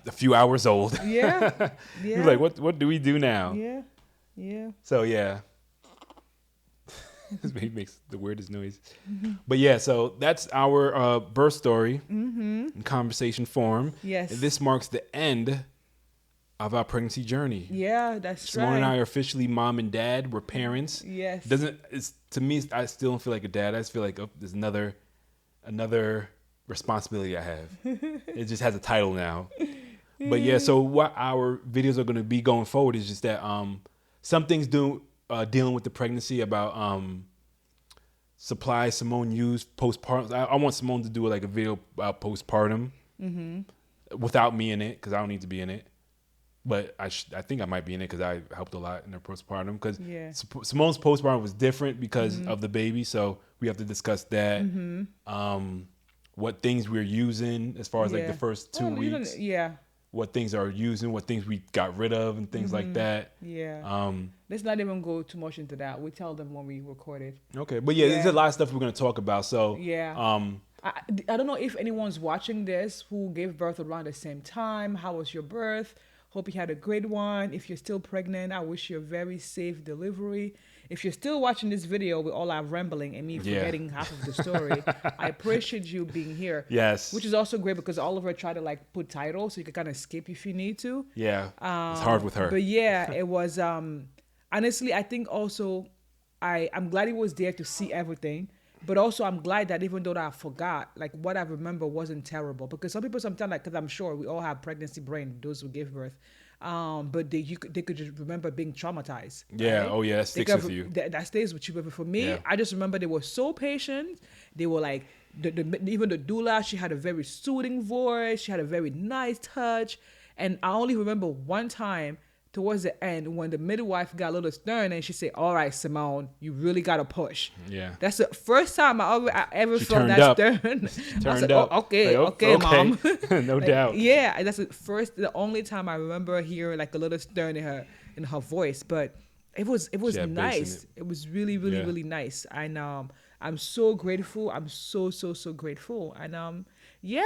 a few hours old. yeah, He yeah, was like, what do we do now? yeah, yeah. So yeah. This baby makes the weirdest noise. But yeah, so that's our birth story in conversation form. Yes. And this marks the end of our pregnancy journey. Yeah, that's Simone right. and I are officially mom and dad. We're parents. Yes. To me, I still don't feel like a dad. I just feel like there's another responsibility I have. It just has a title now. But yeah, so what our videos are going to be going forward is just that some things dealing with the pregnancy about supplies Simone used postpartum. I want Simone to do like a video about postpartum without me in it because I don't need to be in it. But I think I might be in it because I helped a lot in her postpartum. Because Yeah. Simone's postpartum was different because of the baby, so we have to discuss that. What things we're using as far as like the first 2 weeks. Yeah, What things are using, what things we got rid of, and things like that. yeah. Let's not even go too much into that. We tell them when we record it. Okay, but yeah, there's a lot of stuff we're gonna talk about. So Yeah. I don't know if anyone's watching this who gave birth around the same time. How was your birth? Hope you had a great one. If you're still pregnant, I wish you a very safe delivery. If you're still watching this video with all our rambling and me forgetting half of the story, I appreciate you being here. Yes. Which is also great because Oliver tried to like put titles so you can kind of skip if you need to. Yeah, it's hard with her. But yeah, it was honestly, I think also I'm glad he was there to see everything. But also, I'm glad that even though that I forgot, like what I remember wasn't terrible. Because some people sometimes, like, because I'm sure we all have pregnancy brain, those who give birth, but they could just remember being traumatized. Yeah. Right? Oh yeah, that sticks with you. That stays with you. But for me, Yeah. I just remember they were so patient. They were like, even the doula, she had a very soothing voice. She had a very nice touch. And I only remember one time towards the end when the midwife got a little stern and she said, "All right, Simone, you really got to push." Yeah. That's the first time I ever She felt turned that up. stern. Turned I was like, up. "Oh, okay, Like, okay, mom." No Like, doubt. Yeah, that's the only time I remember hearing like a little stern in her voice. But it was She had bass in nice. it. It was really, really, Yeah. really nice. And I'm so grateful. I'm so, so, so grateful. And yeah.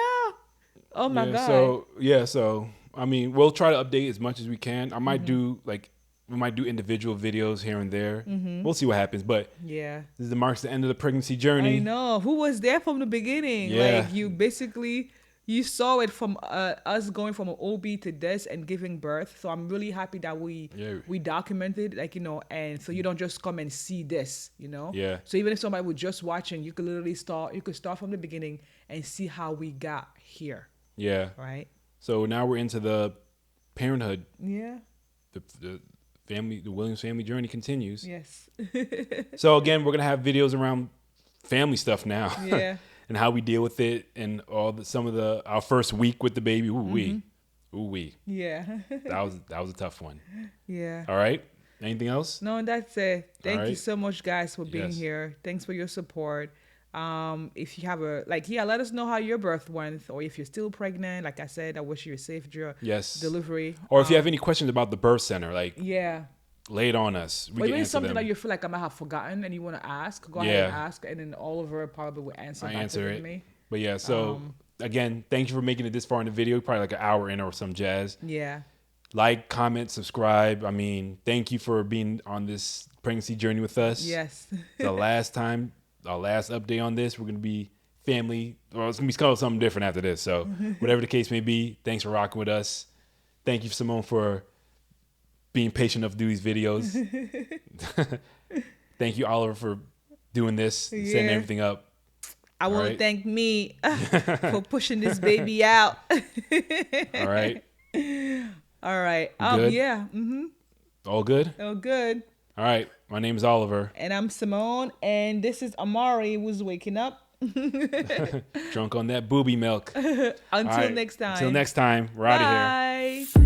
Oh my God. So I mean, we'll try to update as much as we can. I might do we might do individual videos here and there. We'll see what happens. But Yeah. this marks the end of the pregnancy I journey. know. Who was there from the beginning? Yeah. Like you saw it from us going from an OB to this and giving birth. So I'm really happy that we documented, and so you don't just come and see this, Yeah. So even if somebody was just watching, you could start from the beginning and see how we got here, Yeah. right? So now we're into the parenthood. Yeah. The Williams family journey continues. Yes. So again, we're gonna have videos around family stuff now. Yeah. And how we deal with it and our first week with the baby. Ooh wee. Yeah. That was a tough one. Yeah. All right. Anything else? No, that's it. Thank you right. so much, guys, for being Yes. here. Thanks for your support. If you have let us know how your birth went, or if you're still pregnant. Like I said, I wish you a safe Yes. delivery. Or if you have any questions about the birth center, Yeah. lay it on us. We But can if it's answer something them. that you feel like I might have forgotten and you want to ask, go ahead and ask, and then Oliver probably will answer. I back answer to it. me. But yeah, so again, thank you for making it this far in the video. Probably like an hour in or some jazz. Yeah. Like, comment, subscribe. I mean, thank you for being on this pregnancy journey with us. Yes. The last time, our last update on this, we're going to be family. Well, it's going to be called something different after this. So whatever the case may be, thanks for rocking with us. Thank you, Simone, for being patient enough to do these videos. Thank you, Oliver, for doing this, setting everything up. I want to thank me for pushing this baby out. All right. All right. Good? Yeah. All good? Oh, good. All right. My name is Oliver. And I'm Simone. And this is Amari, who's waking up. Drunk on that booby milk. Until next time. Until next time. We're out of here. Bye.